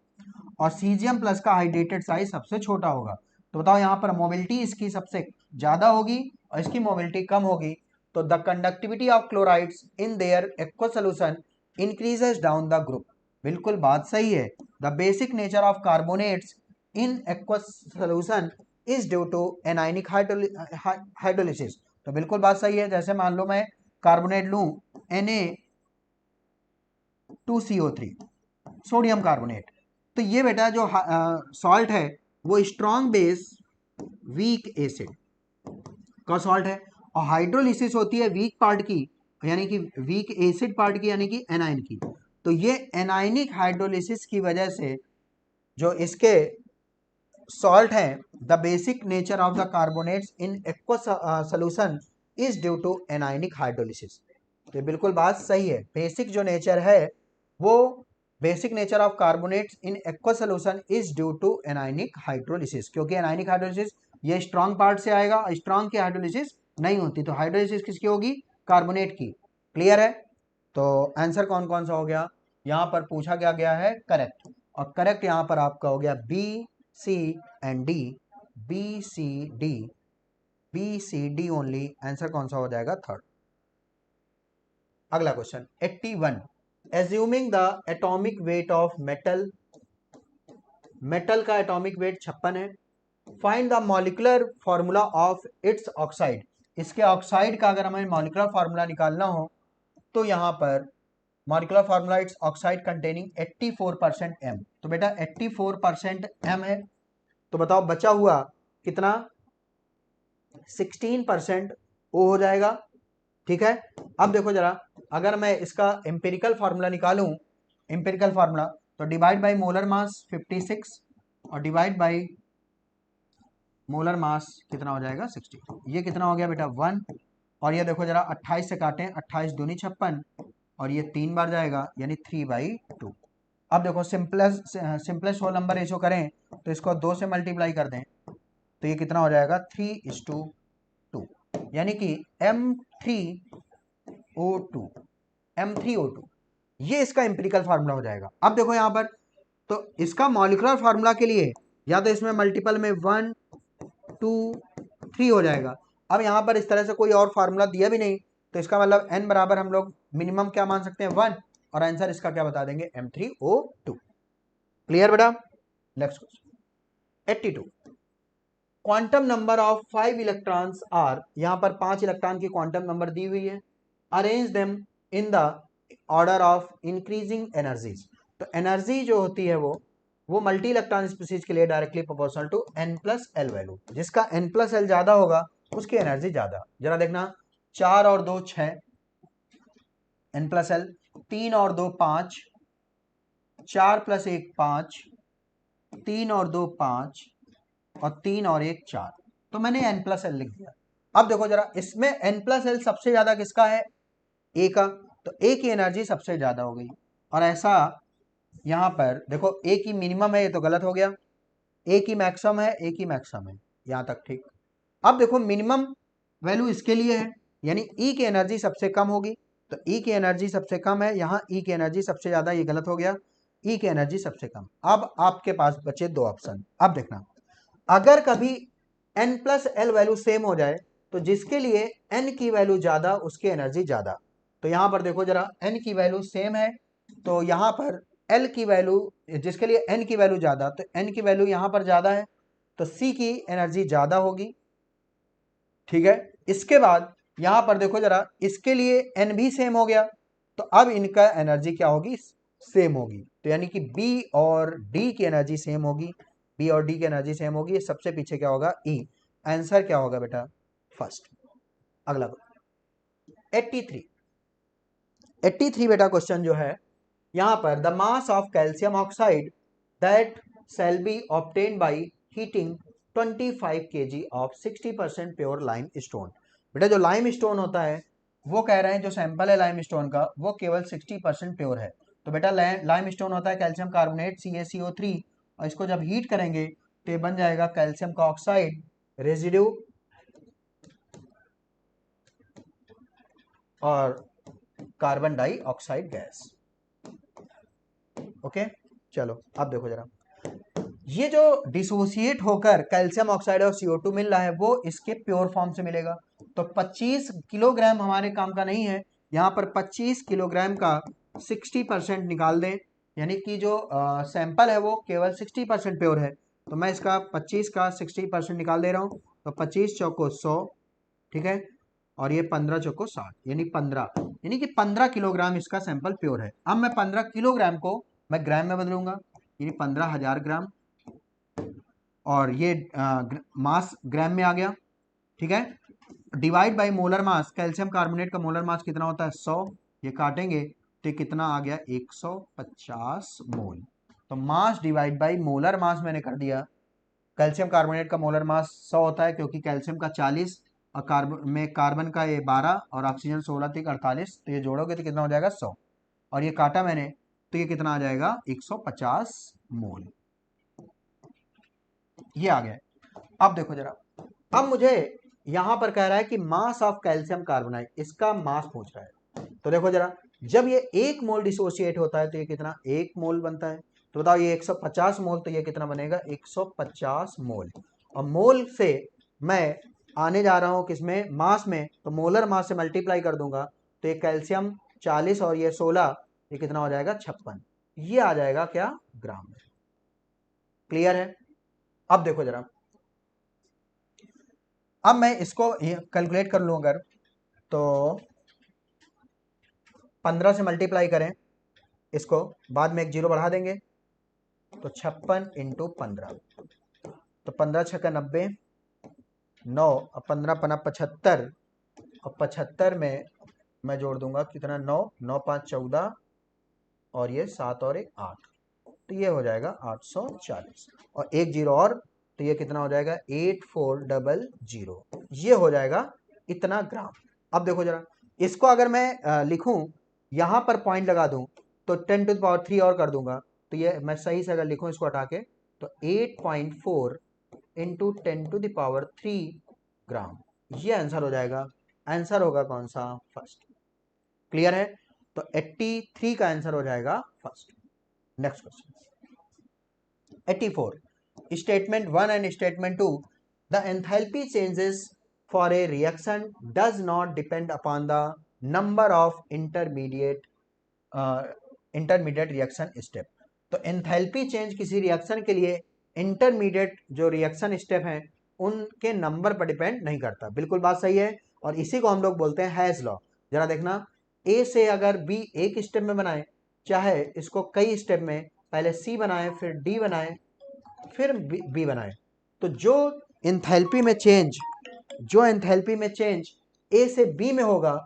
और सीजियम प्लस का हाइड्रेटेड साइज सबसे छोटा होगा। तो बताओ यहाँ पर मोबिलिटी इसकी सबसे ज्यादा होगी और इसकी मोबिलिटी कम होगी, तो the conductivity of chlorides in their aqueous solution increases down the group, बिल्कुल बात सही है। The basic nature of carbonates in aqueous solution is due to anionic hydrolysis, तो बिल्कुल बात सही है। जैसे मान लो मैं कार्बोनेट लूं Na2CO3 सोडियम कार्बोनेट, तो ये बेटा जो सॉल्ट है वो स्ट्रॉन्ग बेस वीक एसिड का सॉल्ट है, और हाइड्रोलिसिस होती है वीक पार्ट की, यानी कि वीक एसिड पार्ट की, यानी कि एनाइन की। तो ये एनाइनिक हाइड्रोलिसिस की वजह से जो इसके सॉल्ट है, the basic nature of the carbonates in aqueous solution is due to anionic hydrolysis, तो बिल्कुल बात सही है। बेसिक जो नेचर है वो, basic nature of carbonates in aqueous solution is due to anionic hydrolysis, क्योंकि एनाइनिक हाइड्रोलिसिस ये स्ट्रॉन्ग पार्ट से आएगा, स्ट्रॉन्ग की हाइड्रोलिसिस नहीं होती, तो हाइड्रोलिसिस किसकी होगी, कार्बोनेट की। क्लियर है, तो आंसर कौन कौन सा हो गया, यहां पर पूछा गया है करेक्ट, और करेक्ट यहां पर आपका हो गया B C and D, B C D, B C D only, answer कौन सा हो जाएगा, थर्ड। अगला question 81, assuming the atomic weight of metal, metal का एटॉमिक वेट 56 है, find the molecular formula of its oxide, इसके ऑक्साइड का अगर हमें मॉलिक्यूलर फॉर्मूला निकालना हो तो यहां पर molecular formula it's oxide containing 84% M, तो बेटा 84% M है, तो बताओ बचा हुआ कितना, 16% O हो जाएगा। ठीक है, अब देखो जरा, अगर मैं इसका एम्पिरिकल फार्मूला निकालूं, एम्पिरिकल फार्मूला, तो डिवाइड बाय मोलर मास 56 और डिवाइड बाय मोलर मास कितना हो जाएगा, 60, ये कितना हो गया बेटा 1, और ये देखो जरा 28 से काटें, 28 दूनी 56 और ये 3 बार जाएगा, यानी 3/2। अब देखो सिंपलेस्ट होल नंबर रेशो करें तो इसको 2 से मल्टीप्लाई कर दें तो ये कितना हो जाएगा 3:2, यानी कि M3O2, M3O2, ये इसका एम्पिरिकल फार्मूला हो जाएगा। अब देखो यहां पर, तो इसका मॉलिक्यूलर फार्मूला के लिए या तो इसमें मल्टीपल में 1 2 3 हो जाएगा। अब यहां पर इस तरह से कोई और फार्मूला दिया भी नहीं, तो इसका मतलब n बराबर हम लोग मिनिमम क्या मान सकते हैं 1, और आंसर इसका क्या बता देंगे M3O2। क्लियर बेटा, next question 82, quantum number of 5 electrons are, यहां पर 5 इलेक्ट्रॉन की क्वांटम नंबर दी हुई है, arrange them in the order of increasing energies, तो एनर्जी जो होती है वो मल्टी इलेक्ट्रॉन स्पीसीज के लिए directly proportional to n+l value, जिसका n+l ज्यादा होगा उसकी एनर्जी ज्यादा। जरा देखना, 4 और 2 6, N+L, 3 और 2 5, 4 + 1 5, 3 और 2 5, और 3 और 1 4। तो मैंने N+L लिख दिया। अब देखो जरा, इसमें N+L सबसे ज्यादा किसका है? ए का। तो ए की एनर्जी सबसे ज्यादा हो गई। और ऐसा यहां पर देखो, ए की मिनिमम है, ये तो गलत हो गया। ए की मैक्सिमम है, ए की मैक्सिमम है, यहां तक ठीक। अब देखो मिनिमम वैल्यू इसके लिए है, यानी ई की एनर्जी सबसे कम होगी। तो ई की एनर्जी सबसे कम है, यहाँ ई की एनर्जी सबसे ज्यादा, ये गलत हो गया। ई की एनर्जी सबसे कम। अब आपके पास बचे दो ऑप्शन। अब देखना, अगर कभी N+L वैल्यू सेम हो जाए, तो जिसके लिए N की वैल्यू ज्यादा उसकी एनर्जी ज्यादा। तो यहां पर देखो जरा, N की वैल्यू सेम है, तो यहां पर L की वैल्यू, जिसके लिए N की वैल्यू ज्यादा, तो N की वैल्यू यहां पर ज्यादा है, तो C की एनर्जी ज्यादा होगी। ठीक है, इसके बाद यहां पर देखो जरा, इसके लिए N भी सेम हो गया, तो अब इनका एनर्जी क्या होगी? सेम होगी। तो यानी कि B और D की एनर्जी सेम होगी, B और D की एनर्जी सेम होगी। ये सबसे पीछे क्या होगा? E। आंसर क्या होगा बेटा? फर्स्ट। अगला 83। 83 बेटा क्वेश्चन जो है, यहां पर the mass of calcium oxide that shall be obtain by heating 25 kg of 60% pure lime stone. बेटा जो लाइम स्टोन होता है, वो कह रहे हैं जो सैंपल है लाइम स्टोन का, वो केवल 60% प्योर है। तो बेटा लाइम स्टोन होता है कैल्शियम कार्बोनेट CaCO3, और इसको जब हीट करेंगे तो ये बन जाएगा कैल्शियम का ऑक्साइड रेजिड्यू और कार्बन डाइऑक्साइड गैस। ओके, चलो अब देखो जरा, ये जो डिसोसिएट होकर कैल्शियम ऑक्साइड और CO2 मिल रहा है, वो इसके प्योर फॉर्म से मिलेगा। तो 25 किलोग्राम हमारे काम का नहीं है, यहाँ पर 25 किलोग्राम का 60% निकाल दें, यानी कि जो सैंपल है वो केवल 60% प्योर है। तो मैं इसका 25 का 60% निकाल दे रहा हूँ, तो 25 चौको 100, ठीक है, और ये 15 चौको 60, यानी 15, यानी कि 15 किलोग्राम इसका सैंपल प्योर है। अब मैं 15 किलोग्राम को मैं ग्राम में बदलूंगा, यानी 15,000 ग्राम, और ये मास ग्राम में आ गया। ठीक है, divide by molar mass, calcium carbonate का मोलर मास कितना होता है? 100। ये काटेंगे तो कितना आ गया? 150 मोल। तो mass divide by molar mass मैंने कर दिया। कैल्शियम कार्बोनेट का मोलर मास 100 होता है, क्योंकि कैल्शियम का 40 और कार्बन का ये 12 और ऑक्सीजन 16 तक 48, तो ये जोड़ोगे तो कितना हो जाएगा? 100। और ये काटा मैंने, तो ये कितना आ जाएगा? 150 मोल। ये आ गया। अब देखो जरा, अब मुझे यहां पर कह रहा है कि मास ऑफ कैल्शियम कार्बोनाइड, इसका मास पूछ रहा है। तो देखो जरा, जब ये 1 मोल डिसोसिएट होता है तो ये कितना? 1 मोल बनता है। तो बताओ ये 150 मोल, तो ये कितना बनेगा? 150 मोल। और मोल से मैं आने जा रहा हूं किसमें? मास में। तो मोलर मास से मल्टीप्लाई कर दूंगा, तो ये कैल्शियम 40 और ये 16, ये कितना हो जाएगा? 56। ये आ जाएगा क्या? ग्राम में। क्लियर है? अब देखो जरा, अब मैं इसको कैलकुलेट कर लूं अगर, तो 15 से मल्टीप्लाई करें इसको, बाद में एक जीरो बढ़ा देंगे, तो 56 इंटू 15, तो 15 छक्का 90, 9 और 15 पना 75, और 75 में मैं जोड़ दूंगा कितना? 9, 9 5 14, और ये 7 और 1 8, तो ये हो जाएगा 840, और एक जीरो और, तो ये कितना हो जाएगा? 8400। ये हो जाएगा इतना ग्राम। अब देखो जरा, इसको अगर मैं लिखूं, यहां पर पॉइंट लगा दूं, तो 10⁻³ और कर दूंगा, तो ये मैं सही से अगर लिखूं इसको हटा के, तो 8.4 इंटू 10⁻³ ग्राम, ये आंसर हो जाएगा। आंसर होगा कौन सा? फर्स्ट। क्लियर है? तो 83 का आंसर हो जाएगा first. Next question 84, statement 1 and statement 2, the enthalpy changes for a reaction does not depend upon the number of intermediate reaction step. तो एंथैल्पी चेंज किसी रिएक्शन के लिए इंटरमीडिएट जो रिएक्शन स्टेप हैं उनके नंबर पर डिपेंड नहीं करता। बिल्कुल बात सही है, और इसी को हम लोग बोलते हैं हैज लॉ। जरा देखना, ए से अगर बी एक स्टेप में बनाए, चाहे इसको कई स्टेप में, पहले सी बनाए, फिर डी बनाए, फिर बी बनाए, तो जो एंथैल्पी में चेंज जो एंथैल्पी में चेंज ए से बी में होगा,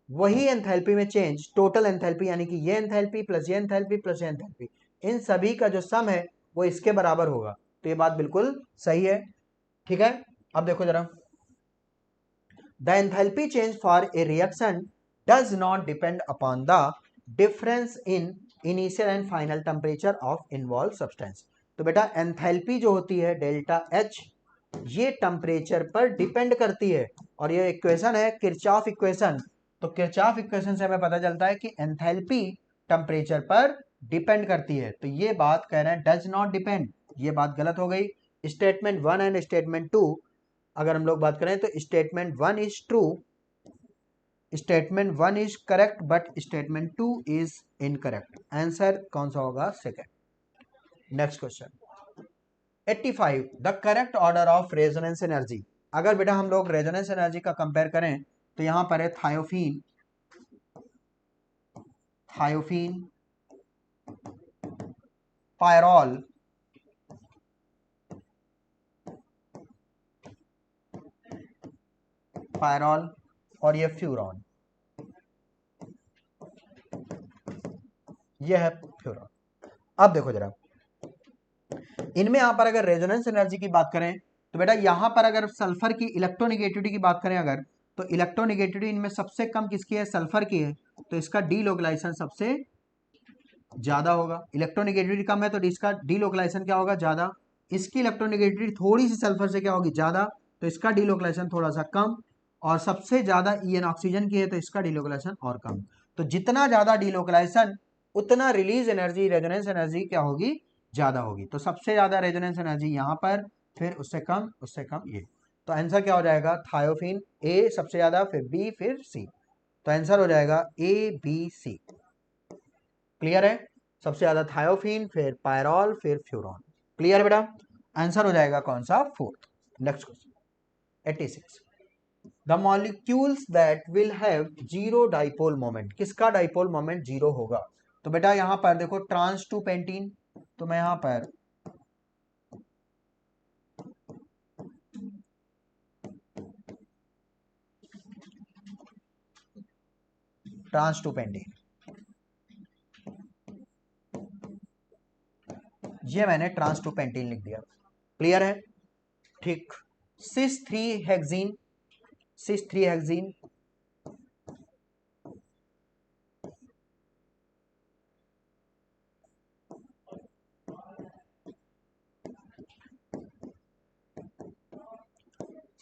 वही एंथैल्पी में चेंज टोटल एंथैल्पी, यानी कि ये एंथैल्पी प्लस ये एंथैल्पी प्लस ये एंथैल्पी, इन सभी का जो सम है वो इसके बराबर होगा। तो ये बात बिल्कुल सही है। ठीक है, अब देखो जरा, the enthalpy change for a reaction does not depend upon the difference in initial and final temperature of involve substance. तो बेटा एंथैल्पी जो होती है डेल्टा एच, ये टेम्परेचर पर डिपेंड करती है, और ये इक्वेशन है किरचॉफ इक्वेशन। तो किरचॉफ इक्वेशन से हमें पता चलता है कि एंथैल्पी टेम्परेचर पर डिपेंड करती है। तो ये बात कह रहे हैं डज नॉट डिपेंड, ये बात गलत हो गई। स्टेटमेंट 1 एंड स्टेटमेंट 2 अगर हम लोग बात करें तो statement 1 is true, statement 1 is correct but statement 2 is incorrect. Answer कौन सा होगा? Second. Next question 85, the correct order of resonance energy. अगर बेटा हम लोग रेजोनेंस एनर्जी का कंपेयर करें तो यहां पर है थायोफीन, थायोफीन, पायरॉल, पायरॉल और ये फ्यूरॉन, ये है फ्यूरॉन। अब देखो जरा, इनमें यहां पर अगर रेजोनेंस एनर्जी की बात करें तो बेटा यहां पर अगर सल्फर की इलेक्ट्रोनिगेटिविटी की बात करें अगर, तो इलेक्ट्रोनिगेटिविटी इनमें सबसे कम किसकी है? सल्फर की है। तो इसका डीलोकलाइजेशन सबसे ज्यादा होगा। इलेक्ट्रोनिगेटिविटी कम है तो इसका डीलोकलाइजेशन क्या होगा? ज्यादा। इसकी इलेक्ट्रोनिगेटिविटी थोड़ी सी सल्फर से क्या होगी? ज्यादा, तो इसका डीलोकलाइजेशन थोड़ा सा कम। और सबसे ज्यादा ईएन ऑक्सीजन की है तो इसका डीलोकलाइजेशन और कम। तो जितना ज्यादा डीलोकलाइजेशन उतना रिलीज एनर्जी, रेजोनेंस एनर्जी क्या होगी? ज्यादा होगी। तो सबसे ज्यादा रेजोनेंस एनर्जी यहां पर, फिर उससे कम ये। तो आंसर क्या हो जाएगा? थायोफीन ए सबसे ज्यादा, फिर बी, फिर सी। तो आंसर हो जाएगा ए बी सी। क्लियर है? सबसे ज्यादा थायोफीन, फिर पायरॉल, फिर फ्यूरॉन। क्लियर बेटा? आंसर हो जाएगा कौन सा? Fourth. Next question 86, the molecules that will have zero dipole moment. किसका डाइपोल मोमेंट जीरो होगा? तो बेटा यहां पर देखो ट्रांस टू पेंटीन, तो मैं यहां पर ट्रांस टू पेंटीन, ये मैंने ट्रांस टू पेंटीन लिख दिया। क्लियर है? ठीक। सिस 3 हेक्सीन, सिस 3 हेक्सीन,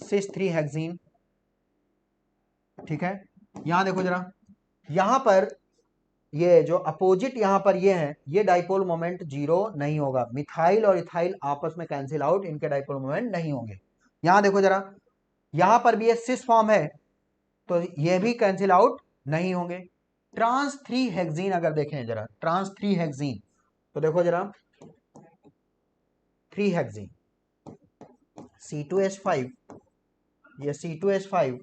सिस 3 हेक्सीन। ठीक है, यहां देखो जरा, यहां पर ये जो अपोजिट यहां पर ये है, ये डाइपोल मोमेंट जीरो नहीं होगा। मिथाइल और इथाइल आपस में कैंसिल आउट, इनके डाइपोल मोमेंट नहीं होंगे। यहां देखो जरा, यहां पर भी ये सिस फॉर्म है तो ये भी कैंसिल आउट नहीं होंगे। ट्रांस 3 हेक्सीन अगर देखें जरा, ट्रांस 3 हेक्सीन, तो देखो जरा 3 हेक्सीन, C2H5, ये C2H5,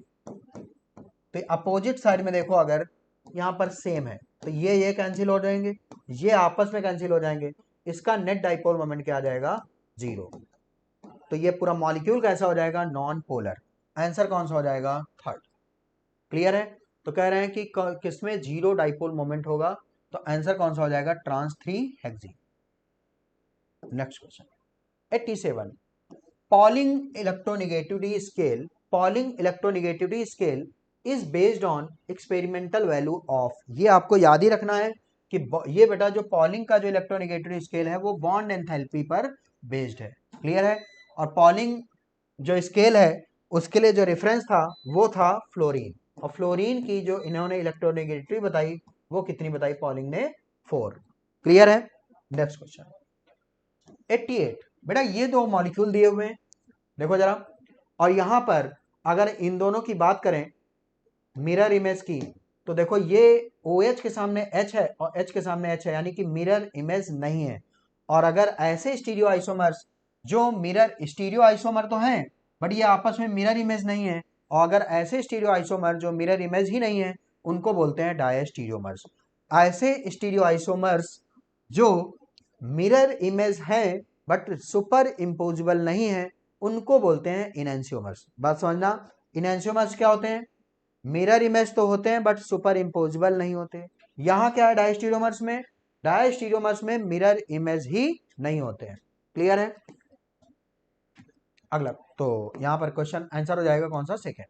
तो अपोजिट साइड में देखो अगर यहां पर सेम है तो ये कैंसिल हो जाएंगे, ये आपस में कैंसिल हो जाएंगे। इसका नेट डाइपोल मोमेंट क्या आ जाएगा? जीरो। तो ये पूरा मॉलिक्यूल कैसा हो जाएगा? Non polar. आंसर कौन सा हो जाएगा? थर्ड। क्लियर है? तो कह रहे हैं कि किसमें जीरो डाइपोल मोमेंट होगा, तो आंसर कौन सा हो जाएगा? Trans 3 hexene. Next question 87, Pauling electronegativity scale, Pauling electronegativity scale is based on experimental value of. ये आपको याद ही रखना है कि ये बेटा जो पॉलिंग का जो इलेक्ट्रोनिगेटिविटी स्केल है वो बॉन्ड एंथैल्पी पर बेस्ड है। क्लियर है? और पॉलिंग जो स्केल है उसके लिए जो रेफरेंस था वो था फ्लोरीन, और फ्लोरीन की जो इन्होंने इलेक्ट्रोनिगेटिविटी बताई वो कितनी बताई पॉलिंग ने? 4। क्लियर है? नेक्स्ट क्वेश्चन 88, बेटा ये दो मॉलिक्यूल दिए हुए हैं, देखो जरा, और यहां पर अगर इन दोनों की बात करें मिरर इमेज की, तो देखो ये OH के सामने H है और H के सामने H है, यानी कि मिरर इमेज नहीं है। और अगर ऐसे स्टीरियो आइसोमर्स जो मिरर, स्टीरियो आइसोमर तो हैं बट ये आपस में मिरर इमेज नहीं है, और अगर ऐसे स्टीरियो आइसोमर जो मिरर इमेज ही नहीं है उनको बोलते हैं डायस्टीरियोमर्स। ऐसे स्टीरियो आइसोमर्स जो मिरर इमेज है बट सुपर इम्पोजिबल नहीं है उनको बोलते हैं इनएंशियोमर्स। बात समझना, इनएंशियोमर्स क्या होते हैं? मिरर इमेज तो होते हैं बट सुपर इम्पोजिबल नहीं होते। यहाँ क्या है डायस्टीरियोमर्स में? डायस्टीरियोमर्स में मिरर इमेज ही नहीं होते हैं। क्लियर है? अगला तो यहाँ पर क्वेश्चन आंसर हो जाएगा कौन सा? Second.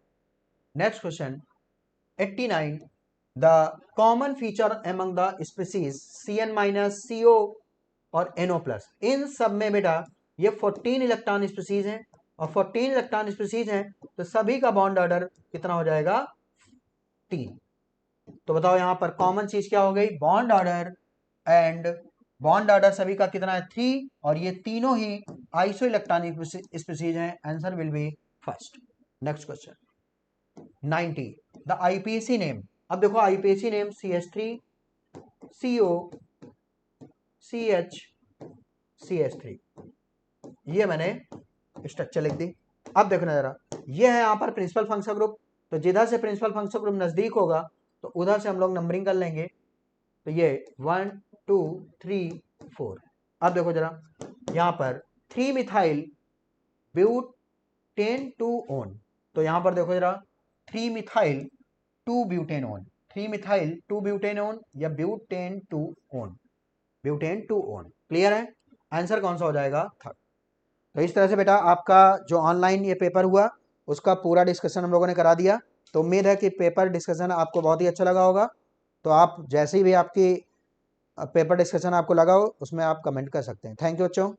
Next question 89, the common feature among the species CN minus CO और NO प्लस, इन सब में बेटा ये 14 इलेक्ट्रॉन स्पीसीज हैं और 14 इलेक्ट्रॉन स्पीसीज हैं तो सभी का बॉन्ड ऑर्डर कितना हो जाएगा? 3। तो बताओ यहाँ पर कॉमन चीज क्या हो गई? Bond order. And bond order सभी का कितना है? 3, और ये तीनों ही आइसो इलेक्ट्रॉनिक स्पीसीज हैं। Answer will B first. Next question 90, the IPAC name. अब देखो IPAC name CH3 CO CH CH3, ये मैंने स्ट्रक्चर लिख दी। अब देखो ना जरा, ये है यहाँ पर प्रिंसिपल फंक्शन ग्रुप, तो जिधर से प्रिंसिपल फंक्शन ग्रुप नजदीक होगा तो उधर से हम लोग नंबरिंग कर लेंगे। तो ये 1 2 3 4। अब देखो जरा यहाँ पर 3 मिथाइल ब्यूटेन 2 ओन, तो यहाँ पर देखो जरा 3 methyl 2 butane one, 3 methyl 2 butane one या butane 2 one, butane 2 one. Clear है? आंसर कौन सा हो जाएगा? थर्ड। तो इस तरह से बेटा आपका जो ऑनलाइन ये पेपर हुआ उसका पूरा डिस्कशन हम लोगों ने करा दिया। तो उम्मीद है कि पेपर डिस्कशन आपको बहुत ही अच्छा लगा होगा। तो आप जैसे ही भी आपकी पेपर डिस्कशन आपको लगा हो उसमें आप कमेंट कर सकते हैं। थैंक यू बच्चों।